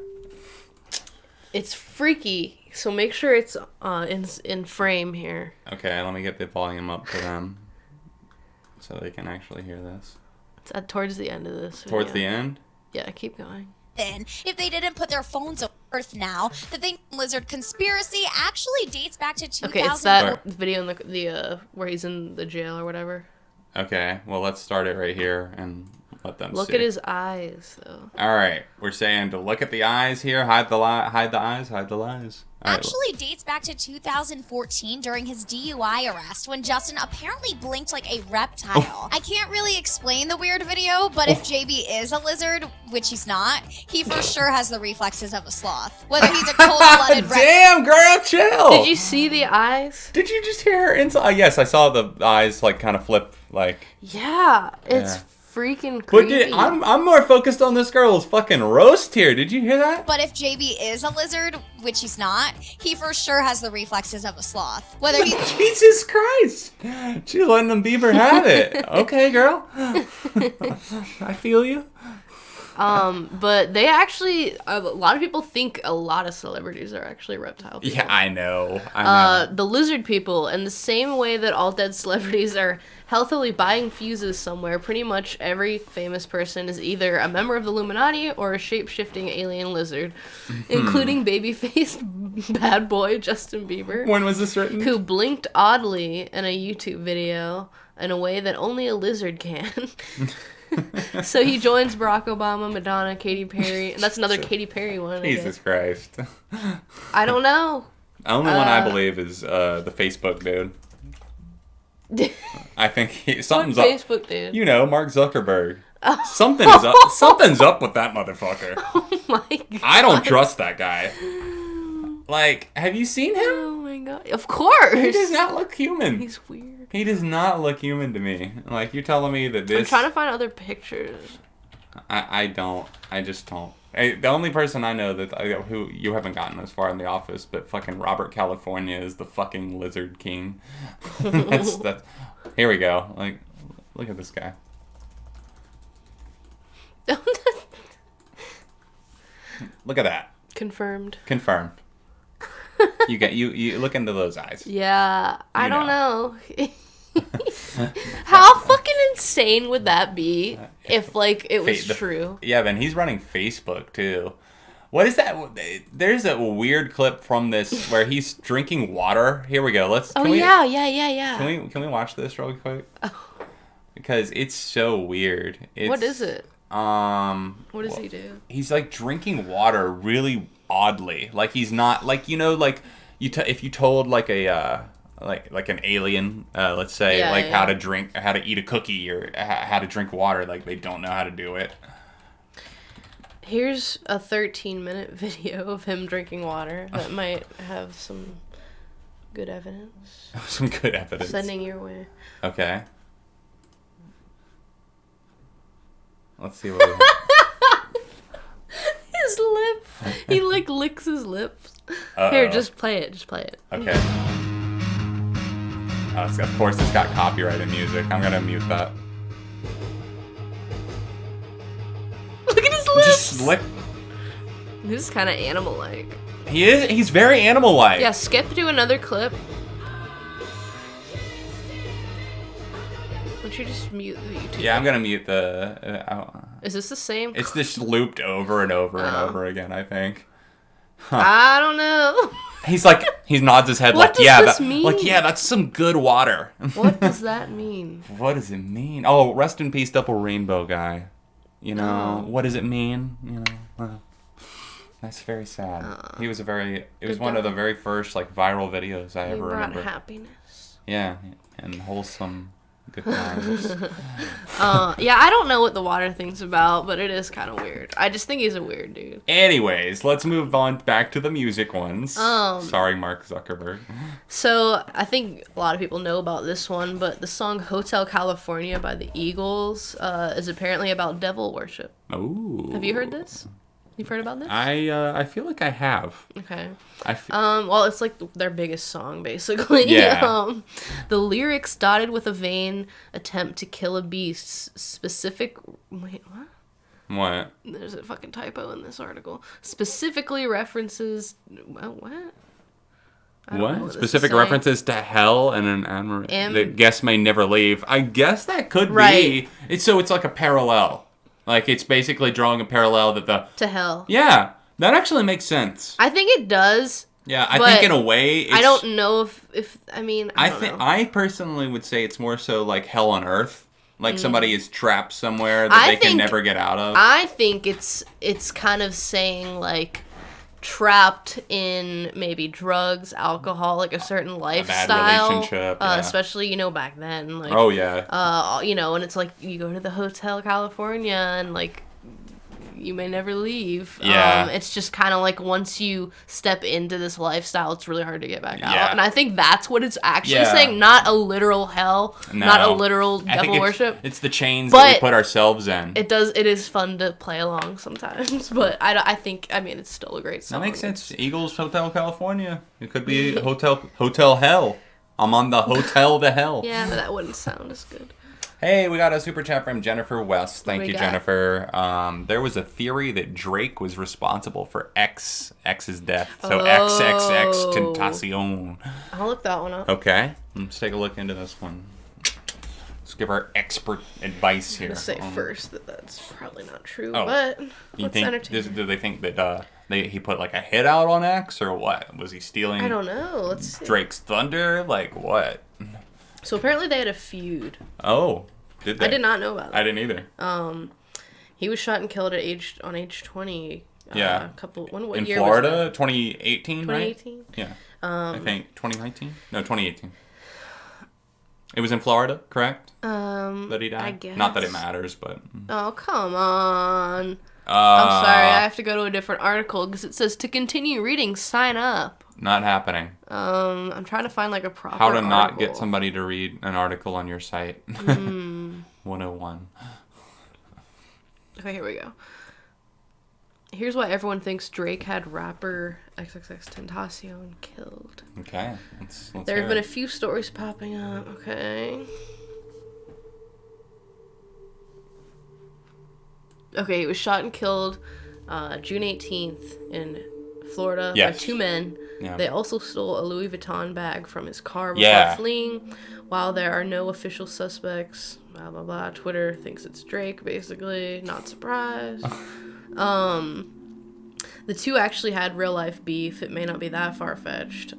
It's freaky, so make sure it's in frame here. Okay, let me get the volume up for them so they can actually hear this. It's towards the end of this video. Towards the end? Yeah, keep going. Then, if they didn't put their phones on Earth now, the thing lizard conspiracy actually dates back to 2000. Okay, it's that video in the where he's in the jail or whatever. Okay, well, let's start it right here and let them Look see. at his eyes, though. All right, we're saying to look at the eyes here, hide the eyes, hide the lies. All right, Actually dates back to 2014 during his DUI arrest when Justin apparently blinked like a reptile. I can't really explain the weird video, but if JB is a lizard, which he's not, he for sure has the reflexes of a sloth. Whether he's a cold-blooded reptile. Damn, girl, chill. Did you see the eyes? Did you just hear her inside? Yes, I saw the eyes like kind of flip, like. Yeah, it's Yeah. freaking But creepy. I'm more focused on this girl's fucking roast here. Did you hear that? But if JB is a lizard, which he's not, he for sure has the reflexes of a sloth. Whether he's Jesus Christ! She's letting them Bieber have it. Okay, girl. I feel you. But they actually, a lot of people think a lot of celebrities are actually reptile people. Yeah, I know. The lizard people, in the same way that all dead celebrities are healthily buying fuses somewhere, pretty much every famous person is either a member of the Illuminati or a shape-shifting alien lizard, including baby-faced bad boy Justin Bieber. When was this written? Who blinked oddly in a YouTube video in a way that only a lizard can. So he joins Barack Obama, Madonna, Katy Perry. And that's another Katy Perry one. Jesus Christ. I don't know. The only one I believe is the Facebook dude. I think something's up. Facebook dude? You know, Mark Zuckerberg. Oh. Something's up. Something's up with that motherfucker. Oh my god. I don't trust that guy. Like, have you seen him? Oh my god. Of course. He does not look human. He's weird. He does not look human to me. Like, you're telling me that this... I'm trying to find other pictures. I don't. I just don't. The only person I know who you haven't gotten as far in the office, but fucking Robert California is the fucking lizard king. that's Here we go. Like, look at this guy. Look at that. Confirmed. You look into those eyes. Yeah, I don't know. How fucking insane would that be if, like, it was true? Yeah, man, he's running Facebook, too. What is that? There's a weird clip from this where he's drinking water. Here we go. Yeah. Can we watch this real quick? Because it's so weird. What is it? What does he do? He's, like, drinking water really oddly. Like, he's not, like, you know, like, if you told, like, a... like an alien, let's say, how to eat a cookie or how to drink water, like they don't know how to do it. Here's a 13-minute video of him drinking water that might have some good evidence. Some good evidence. Sending your way. Okay. Let's see what his lip. He like licks his lips. Uh-oh. Here, just play it. Okay. Of course, it's got copyrighted music. I'm gonna mute that. Look at his lips! Just lick. This is kind of animal-like. He is. He's very animal-like. Yeah, skip to another clip. Why don't you just mute the YouTube? Yeah, I'm gonna mute the... Is this the same? It's just looped over and over and over again, I think. Huh. I don't know. He nods his head what does this mean? That's some good water. What does that mean? What does it mean? Oh, rest in peace, Double Rainbow guy. You know, what does it mean? You know, that's very sad. It was one of the very first, like, viral videos I ever remember. Happiness. Yeah, and wholesome good times. Yeah, I don't know what the water thing's about, but it is kind of weird. I just think he's a weird dude. Anyways, let's move on back to the music ones. Sorry, Mark Zuckerberg. So, I think a lot of people know about this one, but the song Hotel California by the Eagles is apparently about devil worship. Oh. Have you heard this? You've heard about this? I feel like I have. Okay. Well, it's like their biggest song, basically. Yeah. The lyrics, dotted with a vain attempt to kill a beast, Wait, what? What? There's a fucking typo in this article. Specifically references... What? What? Specific references to hell and an admiration. The guest may never leave. I guess that could be. It's like a parallel. Like, it's basically drawing a parallel to hell. Yeah, that actually makes sense. I think it does. Yeah, I think in a way, I don't know if I mean, I don't know. I personally would say it's more so like hell on earth. Like somebody is trapped somewhere that they can never get out of. I think it's kind of saying, like, trapped in maybe drugs, alcohol, like a certain lifestyle, a bad relationship, especially back then. Like, oh yeah. And it's like you go to the Hotel California and like you may never leave. Yeah. It's just kind of like once you step into this lifestyle, it's really hard to get back out. And I think that's what it's actually saying, not a literal hell, not a literal devil worship. It's the chains that we put ourselves in. It is fun to play along sometimes, but I think it's still a great song. That makes sense. Eagles, Hotel California. It could be Hotel Hell. I'm on the Hotel to Hell. Yeah, but that wouldn't sound as good. Hey, we got a super chat from Jennifer West. Thank you, Jennifer. There was a theory that Drake was responsible for X's death. So XXX Tentacion. I'll look that one up. Okay. Let's take a look into this one. give our expert advice I'm here. gonna say first that that's probably not true, Oh. but You let's think? entertain. Do they think that he put like a hit out on X or what? Was he stealing? I don't know. Let's see. Drake's thunder? Like what? So apparently they had a feud. Oh, did they? I did not know about I that. didn't either. He was shot and killed at age 20. Yeah. What In year Florida, was that? 2018, right? 2018. Yeah. I think 2019. No, 2018. It was in Florida, correct? That he died. I guess. Not that it matters, but. Oh, come on. I'm sorry, I have to go to a different article because it says to continue reading, sign up. Not happening. I'm trying to find like a proper How to not article. get somebody to read an article on your site. 101. Okay, here we go. Here's why everyone thinks Drake had rapper XXXTentacion killed. Okay. Let's There hear have been a it. few stories popping up. Okay. Okay, he was shot and killed June 18th in Florida by Yes. 2 men. Yeah. They also stole a Louis Vuitton bag from his car before Yeah. fleeing. While there are no official suspects, blah, blah, blah. Twitter thinks it's Drake, basically. Not surprised. The two actually had real-life beef. It may not be that far-fetched.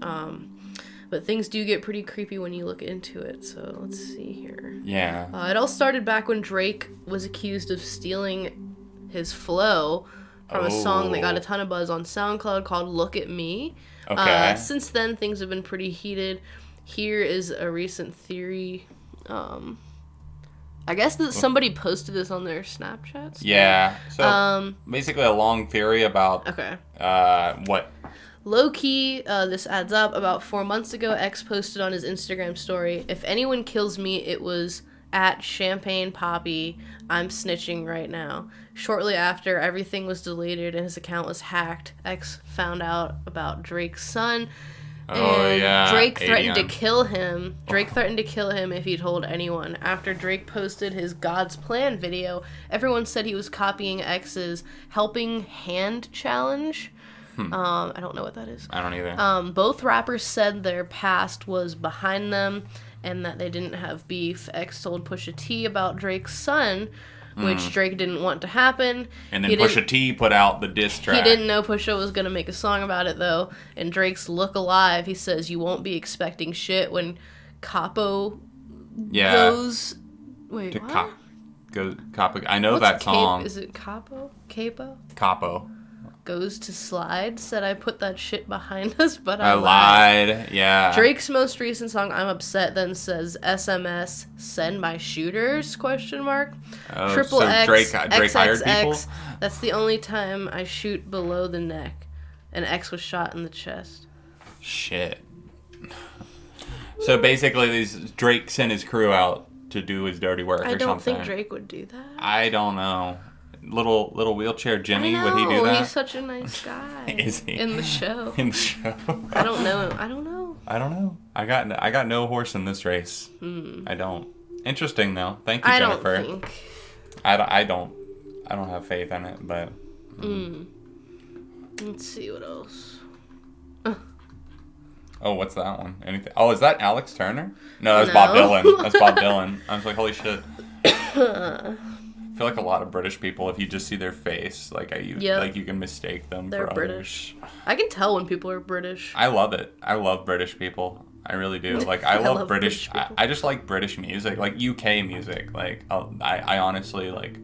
But things do get pretty creepy when you look into it. So let's see here. Yeah. It all started back when Drake was accused of stealing his flow from a song that got a ton of buzz on SoundCloud called Look at Me. Okay. Since then, things have been pretty heated. Here is a recent theory. I guess that somebody posted this on their Snapchats. Yeah. So basically a long theory about Okay. what? Low key, this adds up. About 4 months ago, X posted on his Instagram story, "If anyone kills me, it was at Champagne Poppy. I'm snitching right now." Shortly after, everything was deleted and his account was hacked. X found out about Drake's son. Oh, And yeah. Drake threatened to Alien. kill him. Drake threatened to kill him if he told anyone. After Drake posted his God's Plan video, everyone said he was copying X's Helping Hand challenge. I don't know what that is. I don't either. Both rappers said their past was behind them and that they didn't have beef. X told Pusha T about Drake's son, which Drake didn't want to happen. And then He Pusha didn't- T put out the diss track. He didn't know Pusha was going to make a song about it, though. And Drake's Look Alive, he says, "You won't be expecting shit when Capo Yeah. goes..." Wait, To what? Capo. I know What's that song. Is it Capo? Capo? Capo. Goes to slide, said I put that shit behind us, but I I lied. lied. Yeah. Drake's most recent song, "I'm Upset," then says SMS send my shooters, question mark. Oh, Triple so X, Drake hired people? XXX, that's the only time I shoot below the neck. And X was shot in the chest. Shit. So basically, Drake sent his crew out to do his dirty work I or don't something. think Drake would do that. I don't know. Little wheelchair Jimmy, I would he do know, that? He's such a nice guy. Is he? In the show. In the show. I don't know. I don't know. I don't know. I got no horse in this race. I don't. Interesting though. Thank you, I Jennifer. don't think. I don't have faith in it, but Let's see what else. oh, what's that one? Anything? Oh, is that Alex Turner? No, that's No. Bob Dylan. That's Bob Dylan. I was like, holy shit. I feel like a lot of British people, if you just see their face, like Yep. you can mistake them They're for British. others. I can tell when people are British. I love it. I love British people. I really do. Like I love British. people. I just like British music, like UK music. Like I honestly like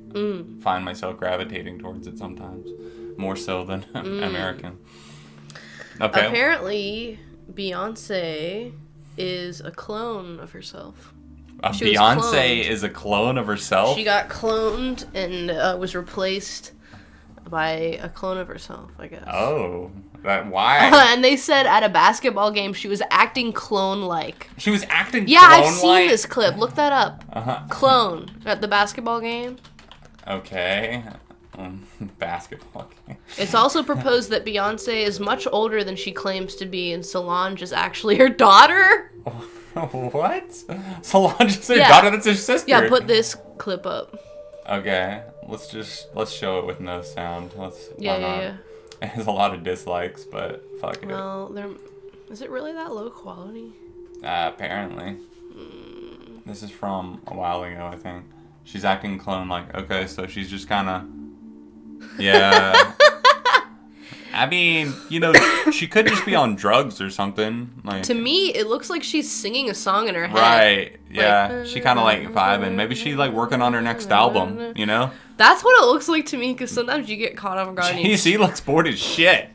find myself gravitating towards it sometimes, more so than American. Okay. Apparently, Beyonce is a clone of herself. She was Beyonce cloned. is a clone of herself. She got cloned and was replaced by a clone of herself, I guess. Oh, why? And they said at a basketball game she was acting clone-like. She was acting. Yeah, I've seen clone-like? this clip. Look that up. Uh-huh. Clone at the basketball game. Okay. Basketball game. It's also proposed that Beyonce is much older than she claims to be, and Solange is actually her daughter. What? Solange is her Yeah. daughter. That's her sister. Yeah, put this clip up. Okay, let's show it with no sound. Why Yeah. not? It has a lot of dislikes, but fuck it. Well, is it really that low quality? Apparently. This is from a while ago, I think. She's acting clone like, okay, so she's just kind of... Yeah. I mean, you know, she could just be on drugs or something. Like, To me, it looks like she's singing a song in her head. right. Yeah. Like, She kind of like vibing. Maybe she's like working on her next album, you know? That's what it looks like to me, because sometimes you get caught off guard. and you Jeez, he looks bored as shit.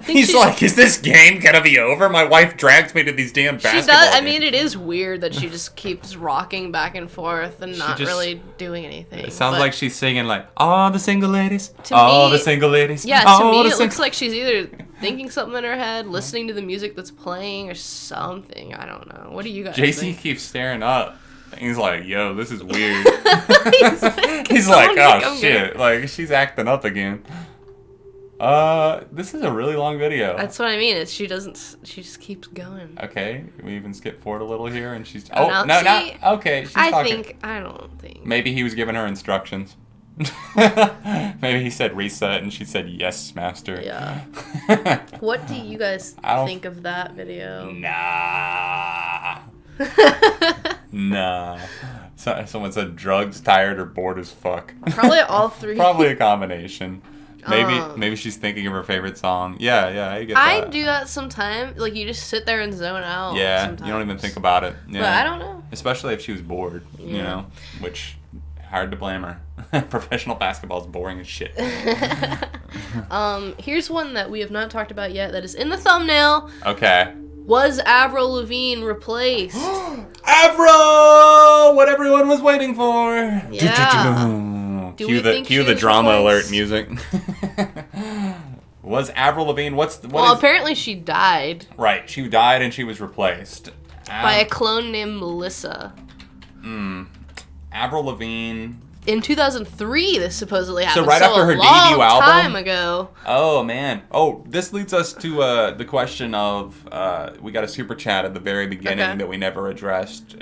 He's she- like, is this game gonna be over? My wife drags me to these damn basketball She does. I games." mean, it is weird that she just keeps rocking back and forth and not just- really doing anything. It sounds but like she's singing like, "Oh, the single ladies, To oh, me- the single ladies." Yeah, to oh, me, the it looks like she's either thinking something in her head, listening to the music that's playing, or something. I don't know. What do you guys JC think? keeps staring up. He's like, "Yo, this is weird." He's like, He's like, "Someone "Oh come shit!" Like she's acting up again. This is a really long video. That's what I mean. Is she doesn't. She just keeps going. Okay, we even skip forward a little here, and she's. Oh, Oh now, no, see, no. Okay, she's talking. I don't think. Maybe he was giving her instructions. Maybe he said reset, and she said yes, master. Yeah. What do you guys I don't- think of that video? Nah. Nah. Someone said drugs, tired, or bored as fuck. Probably all three. Probably a combination. Maybe she's thinking of her favorite song. Yeah, I get that. I do that sometimes. Like, you just sit there and zone out. Yeah, sometimes. you don't even think about it. Yeah. But I don't know. Especially if she was bored, you Yeah. know, which hard to blame her. Professional basketball is boring as shit. Here's one that we have not talked about yet that is in the thumbnail. Okay. Was Avril Lavigne replaced? Avril! What everyone was waiting for. Yeah. Do we think Cue she the was drama alert replaced? music. Was Avril Lavigne? Well, apparently she died Right, she died and she was replaced. by a clone named Melissa. Avril Lavigne. In 2003, this supposedly happened. right after her a long debut album? time ago. Oh man. Oh, this leads us to the question of we got a super chat at the very beginning Okay. that we never addressed.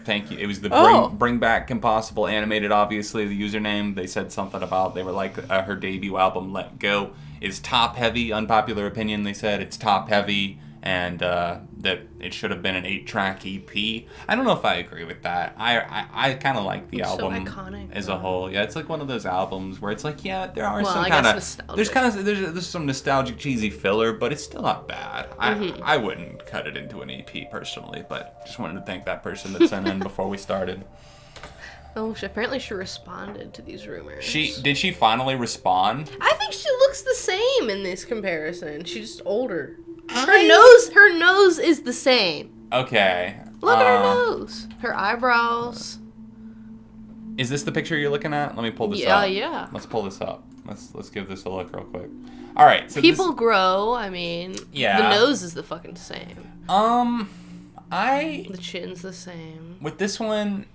Thank you. It was the Oh. bring back Impossible animated. Obviously, the username. They said something about they were like her debut album Let Go is top heavy. Unpopular opinion. They said it's top heavy. And that it should have been an 8-track EP. I don't know if I agree with that. I kind of like the It's so album iconic, as though. a whole. Yeah, it's like one of those albums where it's like, yeah, there are Well, some I kind guess of nostalgic. there's some nostalgic cheesy filler, but it's still not bad. Mm-hmm. I wouldn't cut it into an EP personally, but just wanted to thank that person that sent in before we started. Oh, apparently she responded to these rumors. Did she finally respond? I think she looks the same in this comparison. She's just older. Her nose is the same. Okay. Look at her nose. Her eyebrows. Is this the picture you're looking at? Let me pull this Yeah, up. yeah. Let's pull this up. Let's give this a look real quick. All right. So People grow. I mean, Yeah. the nose is the fucking same. I The chin's the same. with this one,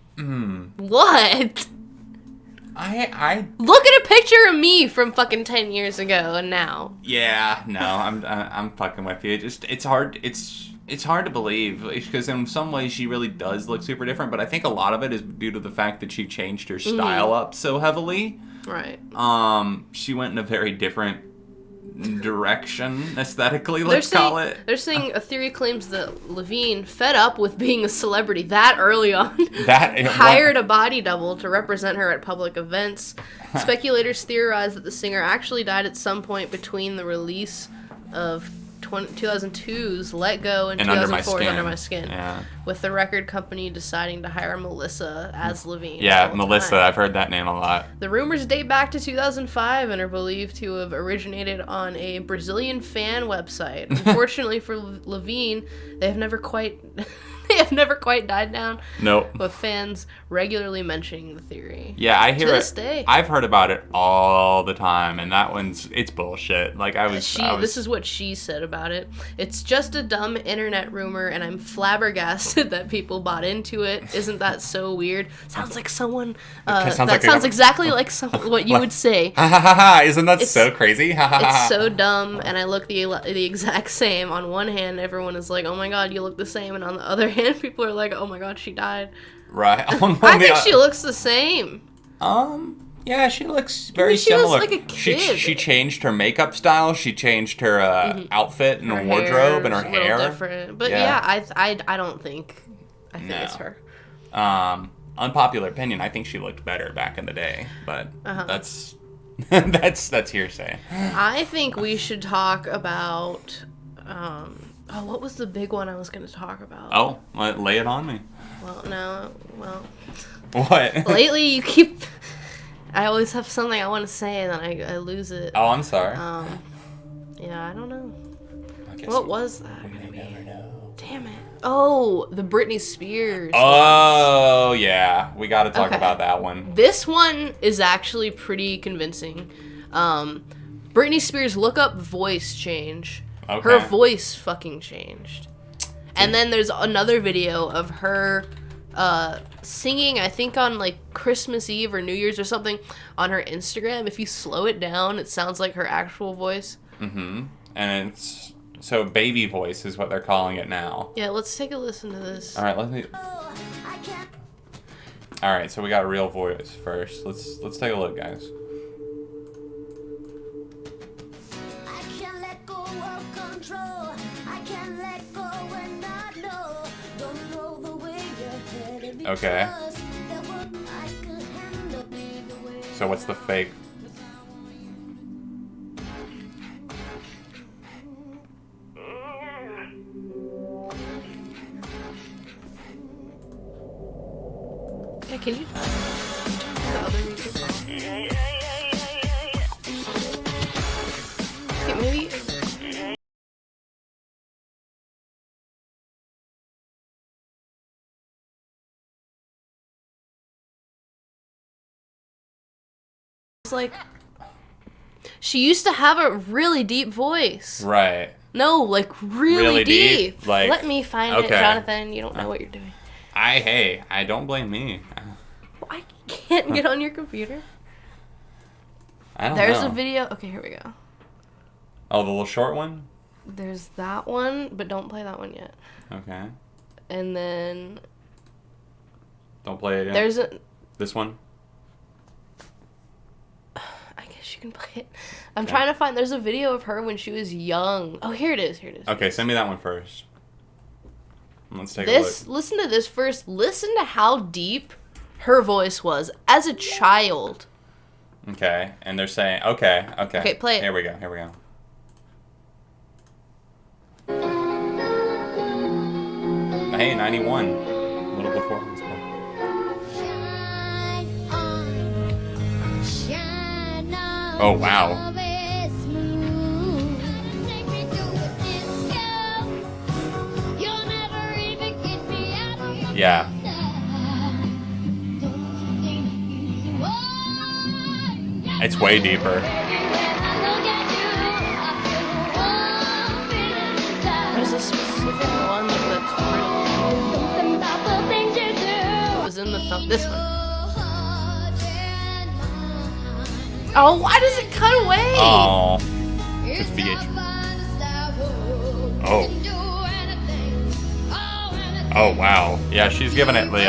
What? I Look at a picture of me from fucking 10 years ago and now. yeah, no, I'm fucking with you. It's hard to believe because in some ways she really does look super different, but I think a lot of it is due to the fact that she changed her style up so heavily. Right. She went in a very different direction aesthetically, let's call it. They're saying a theory claims that Levine, fed up with being a celebrity that early on, hired a body double to represent her at public events. Speculators theorize that the singer actually died at some point between the release of 2002's Let Go and And Under My 2004's Skin. Under My Skin, Yeah. with the record company deciding to hire Melissa as Levine. Yeah, full Melissa, time. I've heard that name a lot. The rumors date back to 2005 and are believed to have originated on a Brazilian fan website. Unfortunately for Levine, they have never quite died down, Nope. with fans regularly mentioning the theory. Yeah, I hear To this it. day. I've heard about it all the time, and that it's bullshit. Like This is what she said about it. It's just a dumb internet rumor, and I'm flabbergasted that people bought into it. Isn't that so weird? Sounds like someone. Sounds exactly like what you would say. Ha ha ha ha! Isn't that It's- so crazy? Ha ha ha! It's so dumb, and I look the exact same. On one hand, everyone is like, "Oh my god, you look the same," and on the other hand, people are like, "Oh my god, she died." Right. I think she looks the same. Yeah, she looks very she was similar. like a kid. She changed her makeup style. She changed her outfit and Her wardrobe and her hair's a little hair. different, but Yeah. I don't think. I think it's No. her. Unpopular opinion, I think she looked better back in the day, but that's that's hearsay. I think we should talk about. What was the big one I was going to talk about? Oh, lay it on me. Well, no. Well. What? Lately, you keep. I always have something I want to say, and then I lose it. Oh, I'm sorry. Yeah, I don't know. I What was that? We never know. Damn it. Oh, the Britney Spears. Oh, yeah. We got to talk Okay. about that one. This one is actually pretty convincing. Britney Spears, look up voice change. Okay. Her voice fucking changed. And then there's another video of her singing, I think on like Christmas Eve or New Year's or something, on her Instagram. If you slow it down, it sounds like her actual voice. Mm-hmm. And it's... So baby voice is what they're calling it now. Yeah, let's take a listen to this. All right, let me... All right, so we got real voice first. Let's take a look, guys. I can't let go of control. I can't let go when I know. Don't know the way you're headed. Okay. So what's the fake? Yeah, can you turn the other music off? Okay, maybe. It's like she used to have a really deep voice. Right. No, like really deep. Like, let me find it, okay. Jonathan. You don't know what you're doing. I don't blame me. I can't get on your computer. I don't There's know. a video. Okay, here we go. Oh, the little short one? There's that one, but don't play that one yet. Okay. And then Don't play it yet. there's a. This one? I guess you can play it. I'm trying to find. There's a video of her when she was young. Oh, here it is. Here it is. Okay, send me that one first. Let's take This. a look. Listen to this first. Listen to how deep her voice was as a child. Okay, and they're saying, okay. Okay, play it. Here we go. Hey, 91. A little before this one. Oh, wow. Yeah. It's way deeper. There's a specific one that's really. It was in the thumb. This one. Oh, why does it cut away? Oh. It's VH. Oh. Oh, wow. Yeah, she's giving it the,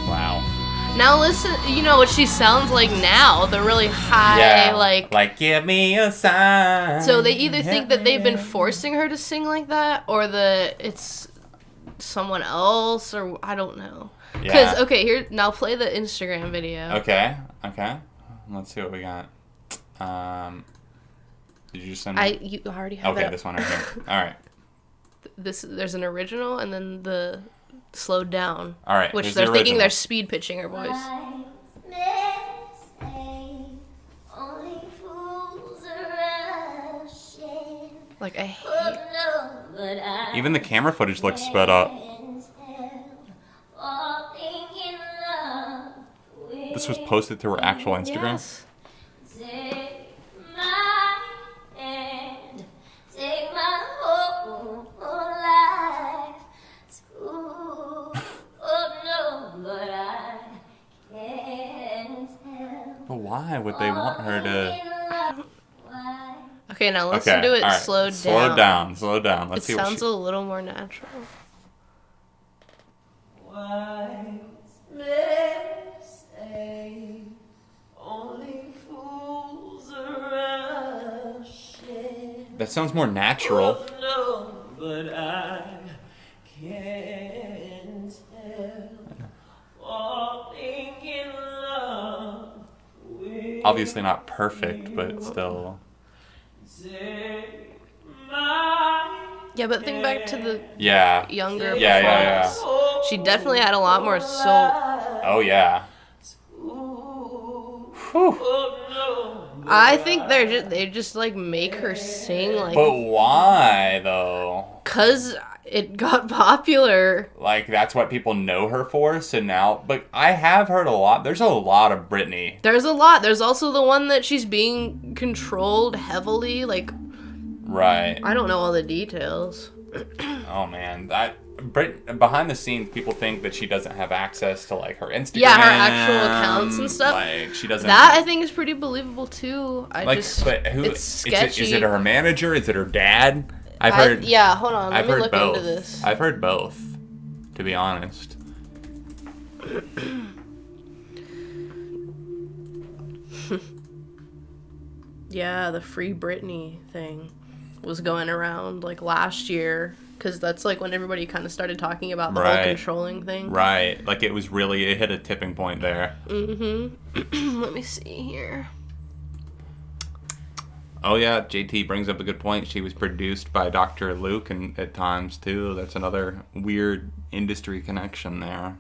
Wow. Now listen, you know what she sounds like now. The really high, Yeah. like. give me a sign. So they either think that they've been forcing her to sing like that, or that it's someone else, or I don't know. Because, Yeah. okay, here, now play the Instagram video. Okay. Let's see what we got. Did you send me? You already have Okay, that. this one right here. All right. There's an original, and then the slowed down. All right, Which here's they're the thinking original. they're speed pitching her voice. Like, I hate. Even the camera footage looks sped up. This was posted to her actual Instagram? Yes. Take my hand, take my whole life too. Oh no, but I can't tell. But why would they want her to... Okay, now listen to it all right. slowed down. Slow down. Let's It see what sounds she... a little more natural. That sounds more natural. obviously not perfect, but still. Yeah, but think back to the Yeah. younger Yeah. performance. She definitely had a lot more soul. Oh, yeah. Whew. I think they just like make her sing like But why, though? 'cause it got popular. Like, that's what people know her for, so now... But I have heard a lot. There's a lot of Britney. There's a lot. There's also the one that she's being controlled heavily. Like, Right. I don't know all the details. Oh, man. Behind the scenes, people think that she doesn't have access to, like, her Instagram. Yeah, her actual accounts and stuff. Like, she doesn't... That, I think, is pretty believable, too. But who... It's sketchy. Is it her manager? Is it her dad? I've heard... Yeah, hold on. Let I've me heard look both. into this. I've heard both, to be honest. Yeah, the Free Britney thing was going around, like, last year. Because that's, like, when everybody kind of started talking about the whole controlling thing. Right. Like, it hit a tipping point there. Mm-hmm. Let me see here. Oh, yeah, JT brings up a good point. She was produced by Dr. Luke and at times, too. That's another weird industry connection there.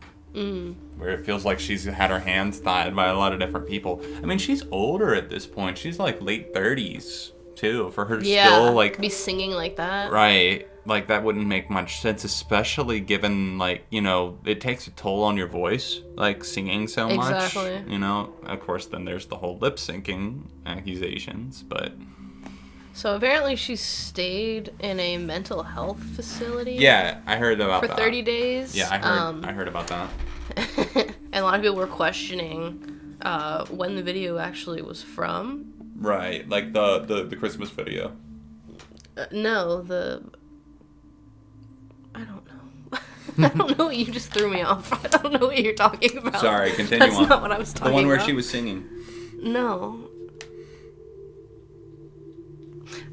Where it feels like she's had her hands tied by a lot of different people. I mean, she's older at this point. She's, like, late 30s, too. For her to still, like... be singing like that. Right. Like, that wouldn't make much sense, especially given, like, you know, it takes a toll on your voice, like, singing so much. Exactly. You know? Of course, then there's the whole lip-syncing accusations, but... So apparently she stayed in a mental health facility. Yeah, I heard about that. For 30 days. Yeah, I heard about that. And a lot of people were questioning when the video actually was from. Right, like the Christmas video. No, I don't know. I don't know. You just threw me off. I don't know what you're talking about. Sorry, continue on. That's not what I was talking about. The one where she was singing. No.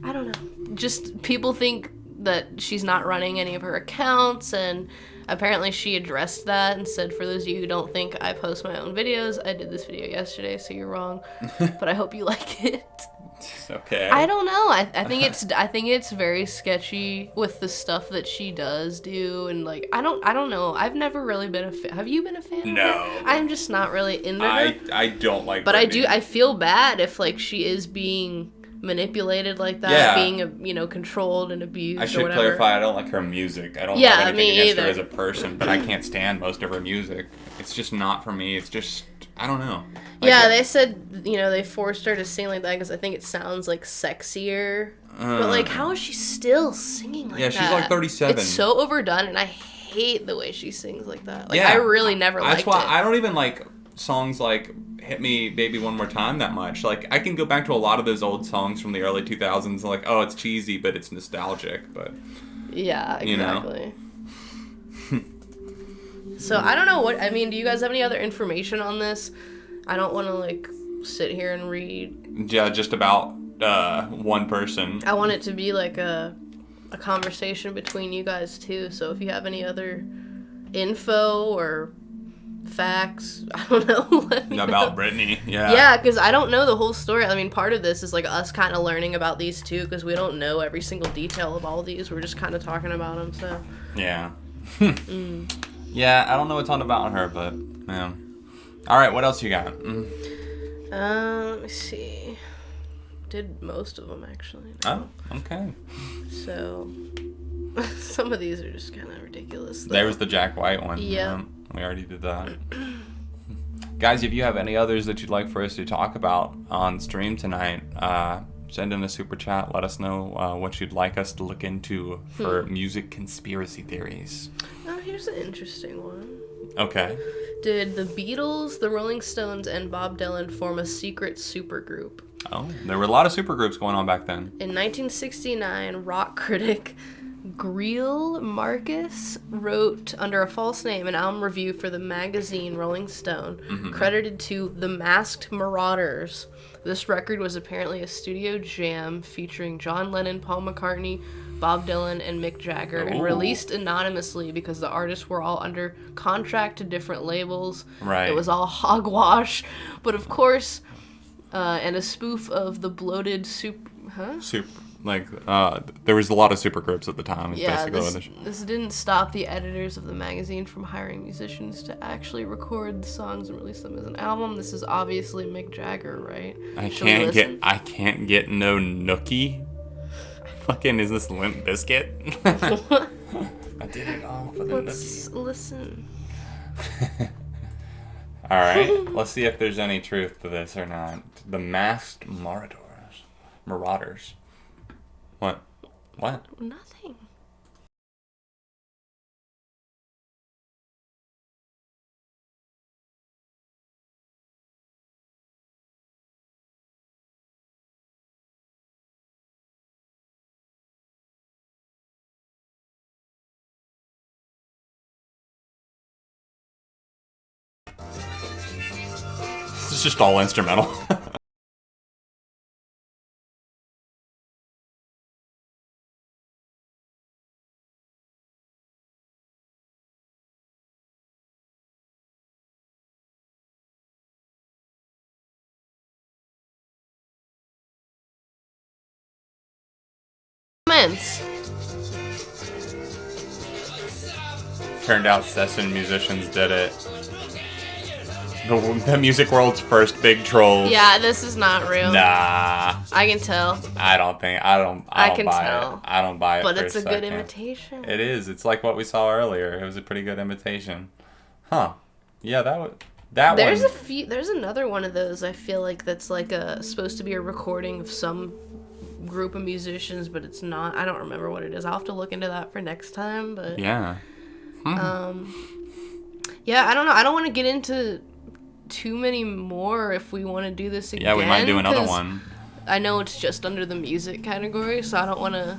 I don't know. Just people think that she's not running any of her accounts, and apparently she addressed that and said, for those of you who don't think I post my own videos, I did this video yesterday, so you're wrong. But I hope you like it. Okay. I don't know. I think it's very sketchy with the stuff that she does do, and like I don't know. I've never really been a fan. Have you been a fan? No. Of her? I'm just not really into her. I don't like. But Britney. I feel bad if like she is being manipulated like that, Yeah. being controlled and abused. I should or whatever. clarify. I don't like her music. I don't Yeah, have anything me against her either. as a person, but I can't stand most of her music. It's just not for me. It's just I don't know. Like, Yeah, they said they forced her to sing like that because I think it sounds like sexier. But like, how is she still singing like that? Yeah, she's like 37. It's so overdone, and I hate the way she sings like that. Like, Yeah. I really never liked That's why it. I don't even like songs like Hit Me Baby One More Time that much. Like, I can go back to a lot of those old songs from the early 2000s and like, oh, it's cheesy, but it's nostalgic. But Yeah, you know. exactly. So I don't know what I mean. Do you guys have any other information on this? I don't want to like sit here and read. Yeah, just about one person. I want it to be like a conversation between you guys too. So if you have any other info or facts, I don't know. Let me About know. Britney, yeah. Yeah, because I don't know the whole story. I mean, part of this is like us kind of learning about these too, because we don't know every single detail of all these. We're just kind of talking about them. So Yeah. Yeah, I don't know a ton about her, but yeah. All right, what else you got? let me see. Did most of them actually. Oh, okay. So some of these are just kind of ridiculous. There was the Jack White one. Yeah. We already did that. Guys, if you have any others that you'd like for us to talk about on stream tonight, send in a super chat. Let us know what you'd like us to look into for music conspiracy theories. Oh, here's an interesting one. Okay. Did the Beatles, the Rolling Stones, and Bob Dylan form a secret supergroup? Oh, there were a lot of supergroups going on back then. In 1969, rock critic Greil Marcus wrote under a false name an album review for the magazine Rolling Stone, credited to The Masked Marauders. This record was apparently a studio jam featuring John Lennon, Paul McCartney, Bob Dylan, and Mick Jagger, and released anonymously because the artists were all under contract to different labels. Right. It was all hogwash. But of course, and a spoof of the bloated soup. Huh? Super. Like, there was a lot of supergroups at the time. Is Yeah, basically this didn't stop the editors of the magazine from hiring musicians to actually record the songs and release them as an album. This is obviously Mick Jagger, right? I can't get no nookie. Fucking, is this Limp Bizkit? I did it all for the Let's listen. All right, let's see if there's any truth to this or not. The Masked Marauders. What? Nothing. This is just all instrumental. Comments. Turned out session musicians did it. The music world's first big trolls. Yeah, this is not real. Nah. I can tell. I don't buy it. I don't buy it. But for it's a good imitation. It is. It's like what we saw earlier. It was a pretty good imitation. Huh. Yeah, There's one. There's another one of those. I feel like that's like supposed to be a recording of some group of musicians, but it's not. I don't remember what it is. I'll have to look into that for next time. But yeah. Yeah, I don't know. I don't want to get into too many more if we want to do this again. Yeah, we might do another one. I know it's just under the music category, so I don't want to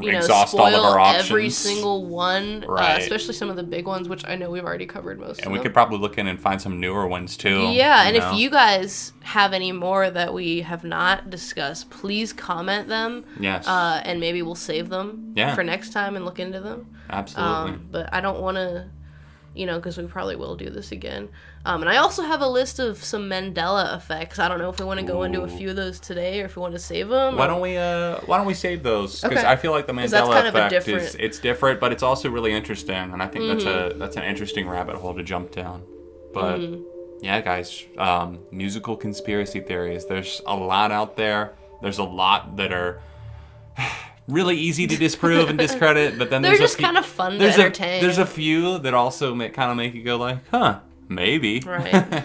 exhaust all of our options. Every single one, Right. Especially some of the big ones, which I know we've already covered most of And we them. could probably look in and find some newer ones too. Yeah, and if you guys have any more that we have not discussed, please comment them. Yes. And maybe we'll save them for next time and look into them. Absolutely. But I don't want to, because we probably will do this again. And I also have a list of some Mandela effects. I don't know if we want to go into a few of those today or if we want to save them. Why don't we save those? Because Okay. I feel like the Mandela effect is it's different, but it's also really interesting, and I think that's an interesting rabbit hole to jump down. But yeah, guys, musical conspiracy theories. There's a lot out there. There's a lot that are really easy to disprove and discredit, but then they're just kind of fun to entertain. There's a few that also kind of make you go like, huh, maybe. Right.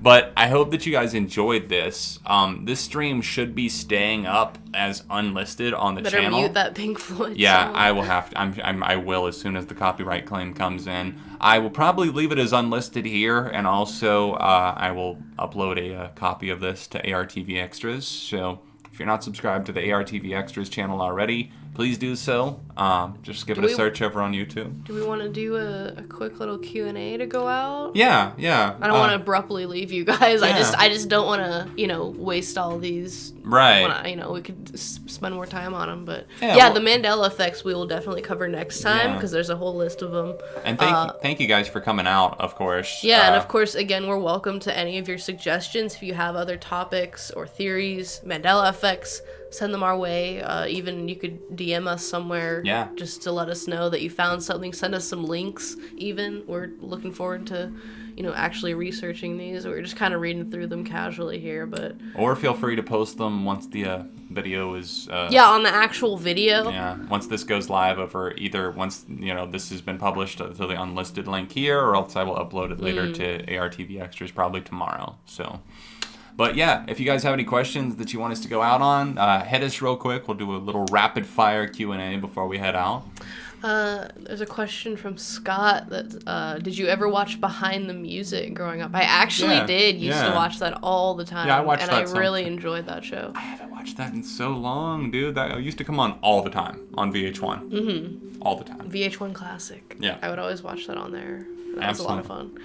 But I hope that you guys enjoyed this. This stream should be staying up as unlisted on the channel. Better mute that Pink Floyd Yeah, song. I will have to. I will as soon as the copyright claim comes in. I will probably leave it as unlisted here, and also I will upload a copy of this to ARTV Extras. So if you're not subscribed to the ARTV Extras channel already, please do so. Just give it a search over on YouTube. Do we want to do a quick little Q&A to go out? Yeah. I don't want to abruptly leave you guys. Yeah. I just don't want to, waste all these. Right. We could spend more time on them, but Yeah, the Mandela effects we will definitely cover next time because there's a whole list of them. And thank you guys for coming out, of course. Yeah, and of course, again, we're welcome to any of your suggestions. If you have other topics or theories, Mandela effects, send them our way. Even you could DM us somewhere just to let us know that you found something. Send us some links even. We're looking forward to, actually researching these. We're just kind of reading through them casually here, but... Or feel free to post them once the video is... on the actual video. Yeah, once this goes live over either once, this has been published to the unlisted link here, or else I will upload it later to ARTV Extras probably tomorrow, so... But yeah, if you guys have any questions that you want us to go out on, hit us real quick. We'll do a little rapid fire Q&A before we head out. There's a question from Scott that did you ever watch Behind the Music growing up? I actually did used to watch that all the time. Yeah, I watched that. And I really enjoyed that show. I haven't watched that in so long, dude. That used to come on all the time on VH1. Mm-hmm. All the time. VH1 Classic. Yeah. I would always watch that on there. That was a lot of fun.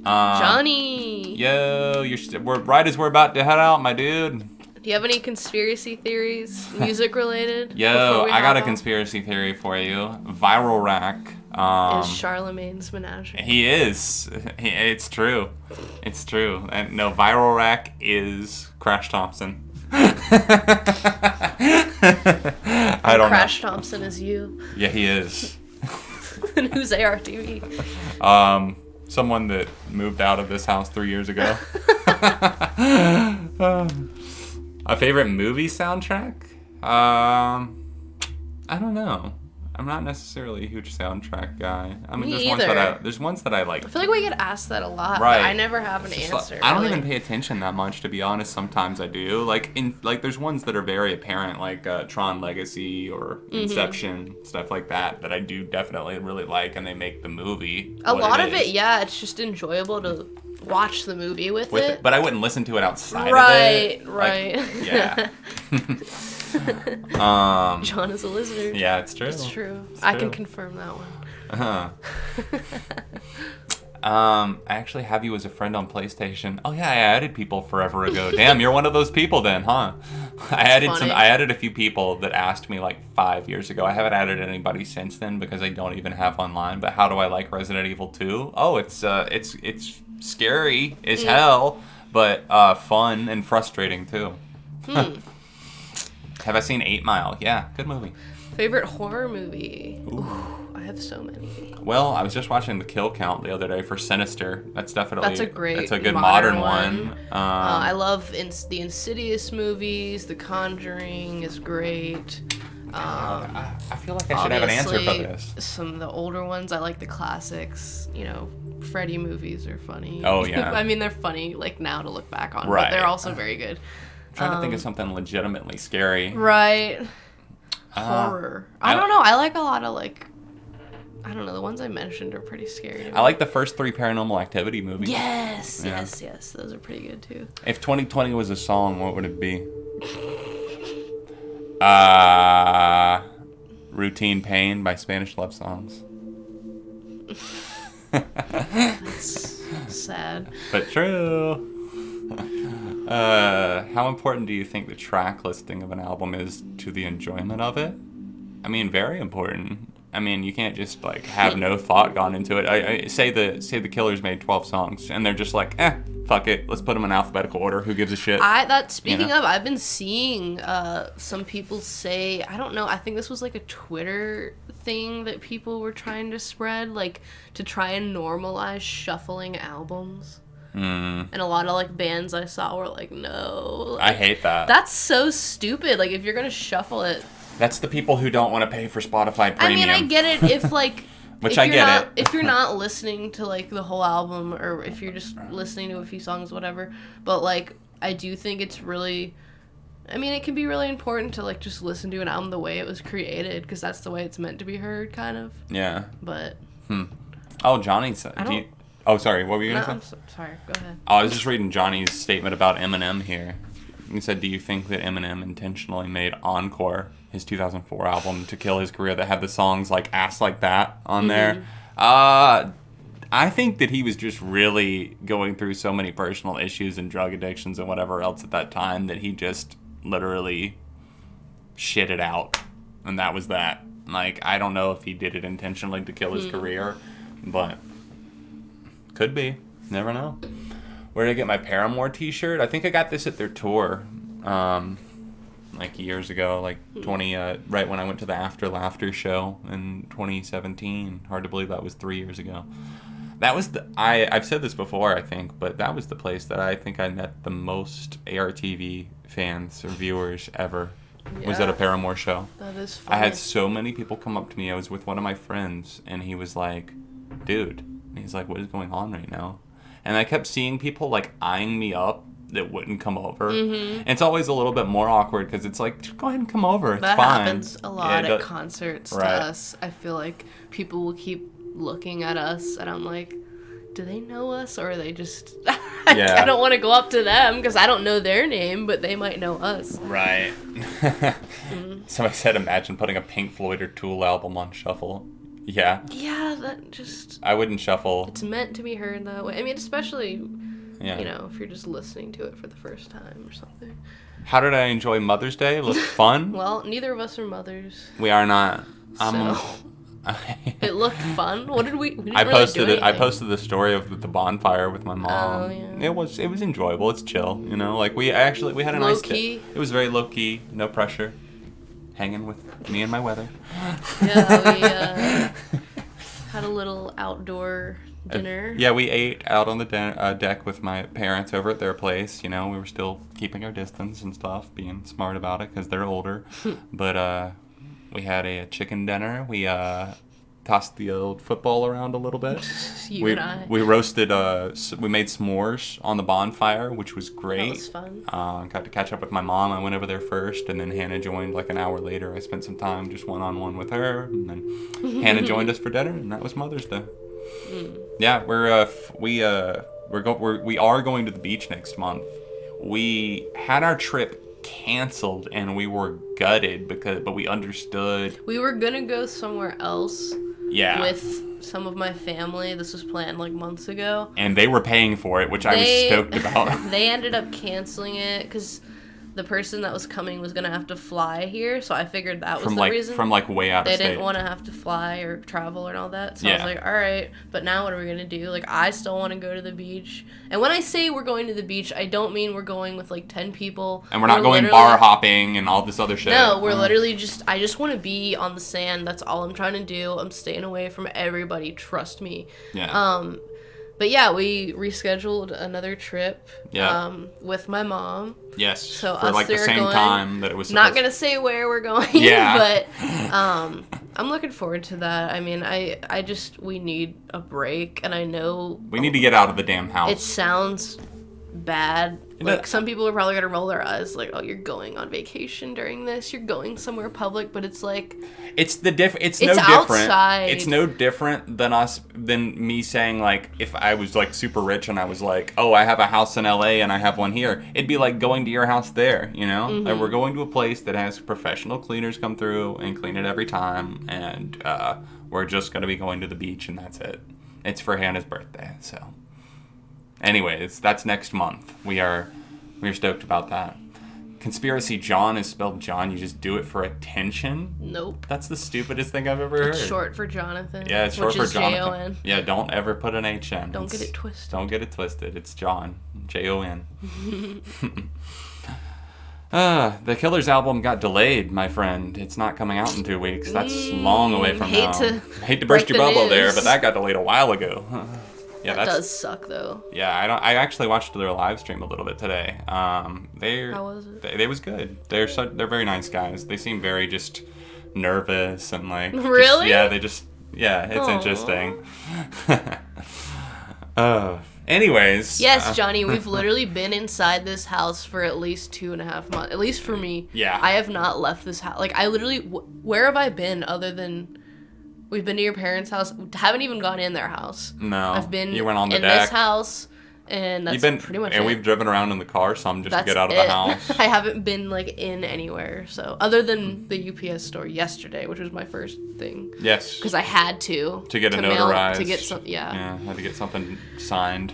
Johnny! Yo, we're right as we're about to head out, my dude. Do you have any conspiracy theories, music related? Yo, I got a conspiracy theory for you. Viral Rack Is Charlemagne's menagerie. He is. It's true. It's true. And no, Viral Rack is Crash Thompson. I don't Crash know. Thompson is you. Yeah, he is. And who's ARTV? Someone that moved out of this house 3 years ago. A favorite movie soundtrack? I don't know. I'm not necessarily a huge soundtrack guy. I mean, Me there's ones that I like. I feel like we get asked that a lot, Right. but I never have an answer. I don't really. even pay attention that much, to be honest. Sometimes I do. There's ones that are very apparent, like Tron Legacy or Inception, stuff like that I do definitely really like, and they make the movie. A lot of it, yeah, it's just enjoyable to watch the movie with it. But I wouldn't listen to it outside Right, of it. right. Yeah. John is a lizard. Yeah, it's true. It's true. It's I true. can confirm that one. I actually have you as a friend on PlayStation. Oh yeah, I added people forever ago. Damn, you're one of those people then, huh? I added a few people that asked me like 5 years ago. I haven't added anybody since then because I don't even have online. But how do I like Resident Evil 2? Oh, it's scary as hell, but fun and frustrating too. Have I seen 8 Mile? Yeah, good movie. Favorite horror movie? Ooh, I have so many. Well, I was just watching the kill count the other day for Sinister. That's a good modern one. I love the Insidious movies. The Conjuring is great. I feel like I should have an answer for this. Some of the older ones, I like the classics. You know, Freddy movies are funny. Oh, yeah. I mean, they're funny like now to look back on, Right. but they're also very good. I'm trying to think of something legitimately scary. Right. Horror. I don't know. I like a lot of I don't know. The ones I mentioned are pretty scary. To me. I like the first 3 Paranormal Activity movies. Yes, Yeah. yes. Those are pretty good too. If 2020 was a song, what would it be? Routine Pain by Spanish Love Songs. That's sad. But true. How important do you think the track listing of an album is to the enjoyment of it? I mean, very important. I mean, you can't just have no thought gone into it. I say the Killers made 12 songs and they're just like, fuck it, let's put them in alphabetical order. Who gives a shit? Speaking of, I've been seeing some people say, I don't know, I think this was like a Twitter thing that people were trying to spread, to try and normalize shuffling albums. And a lot of bands I saw were like, no. I hate that. That's so stupid. If you're gonna shuffle it. That's the people who don't want to pay for Spotify Premium. I mean, I get it if if you're not listening to the whole album, or if you're just listening to a few songs, whatever. But I do think it's really, I mean, it can be really important to just listen to an album the way it was created, because that's the way it's meant to be heard, kind of. Yeah. But. Oh, Johnny said. Oh, sorry. What were you gonna say? Sorry. Go ahead. Oh, I was just reading Johnny's statement about Eminem here. He said, "Do you think that Eminem intentionally made Encore, his 2004 album, to kill his career, that had the songs like Ass Like That on there?" I think that he was just really going through so many personal issues and drug addictions and whatever else at that time that he just literally shit it out, and that was that. I don't know if he did it intentionally to kill his career, but could be. Never know. Where did I get my Paramore t-shirt? I think I got this at their tour, years ago, right when I went to the After Laughter show in 2017. Hard to believe that was 3 years ago. That was I've said this before, I think, but that was the place that I think I met the most ARTV fans or viewers ever. Yeah. Was at a Paramore show. That is funny. I had so many people come up to me. I was with one of my friends, and he was like, "Dude," and he's like, "What is going on right now?" And I kept seeing people eyeing me up that wouldn't come over. Mm-hmm. And it's always a little bit more awkward because it's just go ahead and come over. It's that fine. That happens a lot at concerts right. to us. I feel like people will keep looking at us, and I'm like, do they know us, or are they just... I don't want to go up to them because I don't know their name, but they might know us. Right. Somebody said, imagine putting a Pink Floyd or Tool album on shuffle. Yeah. Yeah, that just... I wouldn't shuffle. It's meant to be heard that way. I mean, especially, if you're just listening to it for the first time or something. How did I enjoy Mother's Day? It was fun. Well, neither of us are mothers. We are not. It looked fun. What did we didn't I really posted do it. I anything. posted the story of the bonfire with my mom. Oh, yeah. It was enjoyable. It's chill, you know. Like we had a Low nice key. day. It was very low key, no pressure. Hanging with me and my weather. Yeah, we had a little outdoor dinner. Yeah, we ate out on the deck with my parents over at their place. You know, we were still keeping our distance and stuff, being smart about it because they're older. But we had a chicken dinner. We tossed the old football around a little bit. And I. We roasted. We made s'mores on the bonfire, which was great. That was fun. Got to catch up with my mom. I went over there first, and then Hannah joined like an hour later. I spent some time just one-on-one with her, and then Hannah joined us for dinner, and that was Mother's Day. Yeah, we are going to the beach next month. We had our trip canceled and we were gutted but we understood. We were gonna go somewhere else. Yeah. With some of my family. This was planned like months ago. And they were paying for it, which I was stoked about. They ended up canceling it because the person that was coming was gonna have to fly here, so I figured that was the reason. From like way out of They state. didn't want to have to fly or travel and all that, so I Yeah. was like, all right, but now what are we gonna do? Like, I still want to go to the beach, and when I say we're going to the beach, I don't mean we're going with like 10 people. And we're not going literally- bar hopping and all this other shit. No, we're literally I just want to be on the sand. That's all I'm trying to do. I'm staying away from everybody. Trust me. Yeah. But yeah, we rescheduled another trip. Yeah. With my mom. Yes. So for us like the there same going- time that it was Not supposed gonna say where we're going. Yeah. But I'm looking forward to that. I mean, we need a break, and I know We need to get out of the damn house. it sounds bad. Like, some people are probably gonna roll their eyes, like, "Oh, you're going on vacation during this. You're going somewhere public." But it's like, It's no different. outside. It's no different than me saying, like, if I was like super rich and I was like, oh, I have a house in LA and I have one here. It'd be like going to your house there, you know? Mm-hmm. Like, we're going to a place that has professional cleaners come through and clean it every time, and we're just gonna be going to the beach and that's it. It's for Hannah's birthday, so. Anyways, that's next month. We're stoked about that. Conspiracy John is spelled John. You just do it for attention. nope. That's the stupidest thing I've ever heard. It's short for Jonathan. Yeah, it's short which for is Jonathan. Jon. Yeah, don't ever put an H in. Don't get it twisted. Don't get it twisted. It's John. Jon. The Killers album got delayed, my friend. It's not coming out in 2 weeks. That's long away from now. Hate to burst break your the bubble there, news. but that got delayed a while ago. Yeah, That does suck, though. Yeah, I actually watched their live stream a little bit today. How was it? They was good. They're very nice guys. They seem very just nervous and like Really? it's Aw. interesting. Anyways. Yes, Johnny, we've literally been inside this house for at least 2.5 months. At least for me. Yeah. I have not left this house. Like, I literally, where have I been other than, we've been to your parents' house? Haven't even gone in their house. No. I've been You went on the in deck. this house, and that's pretty much and it. we've driven around in the car some just That's to get out of it. the house. I haven't been, like, in anywhere, so, other than the UPS store yesterday, which was my first thing. Yes. Because I had to. To get a mail- notarized. To get some, Yeah, had to get something signed.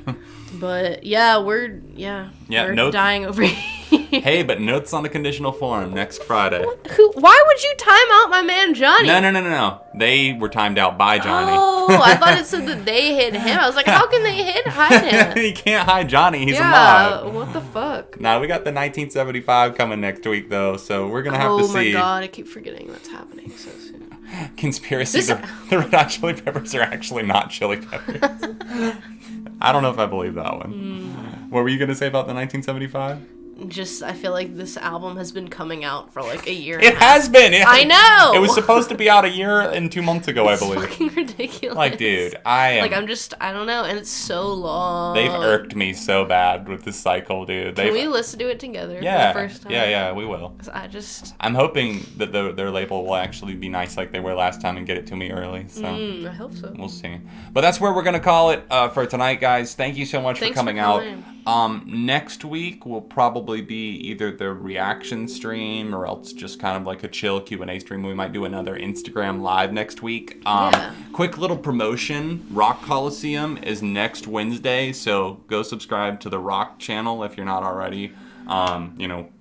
But, yeah, we're dying over here. Hey, but notes on a conditional form next Friday. Why would you time out my man Johnny? No. They were timed out by Johnny. Oh, I thought it said that they hid him. I was like, how can they hide him? You can't hide Johnny. He's a Yeah, mod. what the fuck? Now we got the 1975 coming next week though, so we're gonna have to Oh my see. god, I keep forgetting that's happening so soon. Conspiracy. The Red Hot Chili Peppers are actually not chili peppers. I don't know if I believe that one. What were you gonna say about the 1975? Just, I feel like this album has been coming out for like a year. It has been. I know. It was supposed to be out a year and 2 months ago, I believe. It's fucking ridiculous. Like, dude, I am. Like, I don't know, and it's so long. They've irked me so bad with this cycle, dude. Can we listen to it together Yeah, for the first time? yeah, we will. 'Cause I'm hoping that their label will actually be nice like they were last time and get it to me early. So I hope so. we'll see. But that's where we're gonna call it for tonight, guys. Thank you so much Thanks for coming for out. coming. Next week will probably be either the reaction stream or else just kind of like a chill Q&A stream. We might do another Instagram live next week. Yeah. Quick little promotion. Rock Coliseum is next Wednesday, so go subscribe to the Rock channel if you're not already.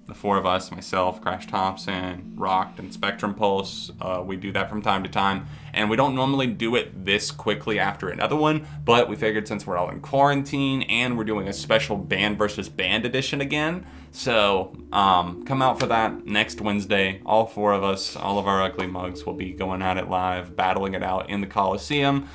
The four of us, myself, Crash Thompson, Rocked, and Spectrum Pulse, we do that from time to time. and we don't normally do it this quickly after another one, but we figured since we're all in quarantine and we're doing a special band versus band edition again, so come out for that next Wednesday. All 4 of us, all of our ugly mugs will be going at it live, battling it out in the Coliseum,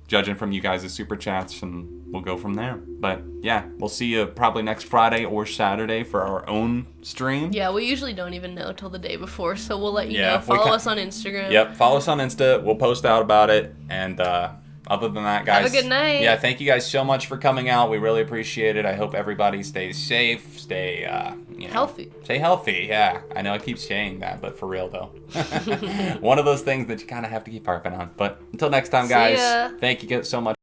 judging from you guys' super chats, and we'll go from there. But yeah, we'll see you probably next Friday or Saturday for our own stream. Yeah, we usually don't even know till the day before, so we'll let you Yeah, know. Follow us on Instagram. Yep, follow us on Insta. We'll post out about it. And other than that, guys, have a good night. Yeah, thank you guys so much for coming out. We really appreciate it. I hope everybody stays safe, stay healthy. Stay healthy, yeah. I know I keep saying that, but for real though. One of those things that you kind of have to keep harping on. But until next time, guys, ya. thank you so much.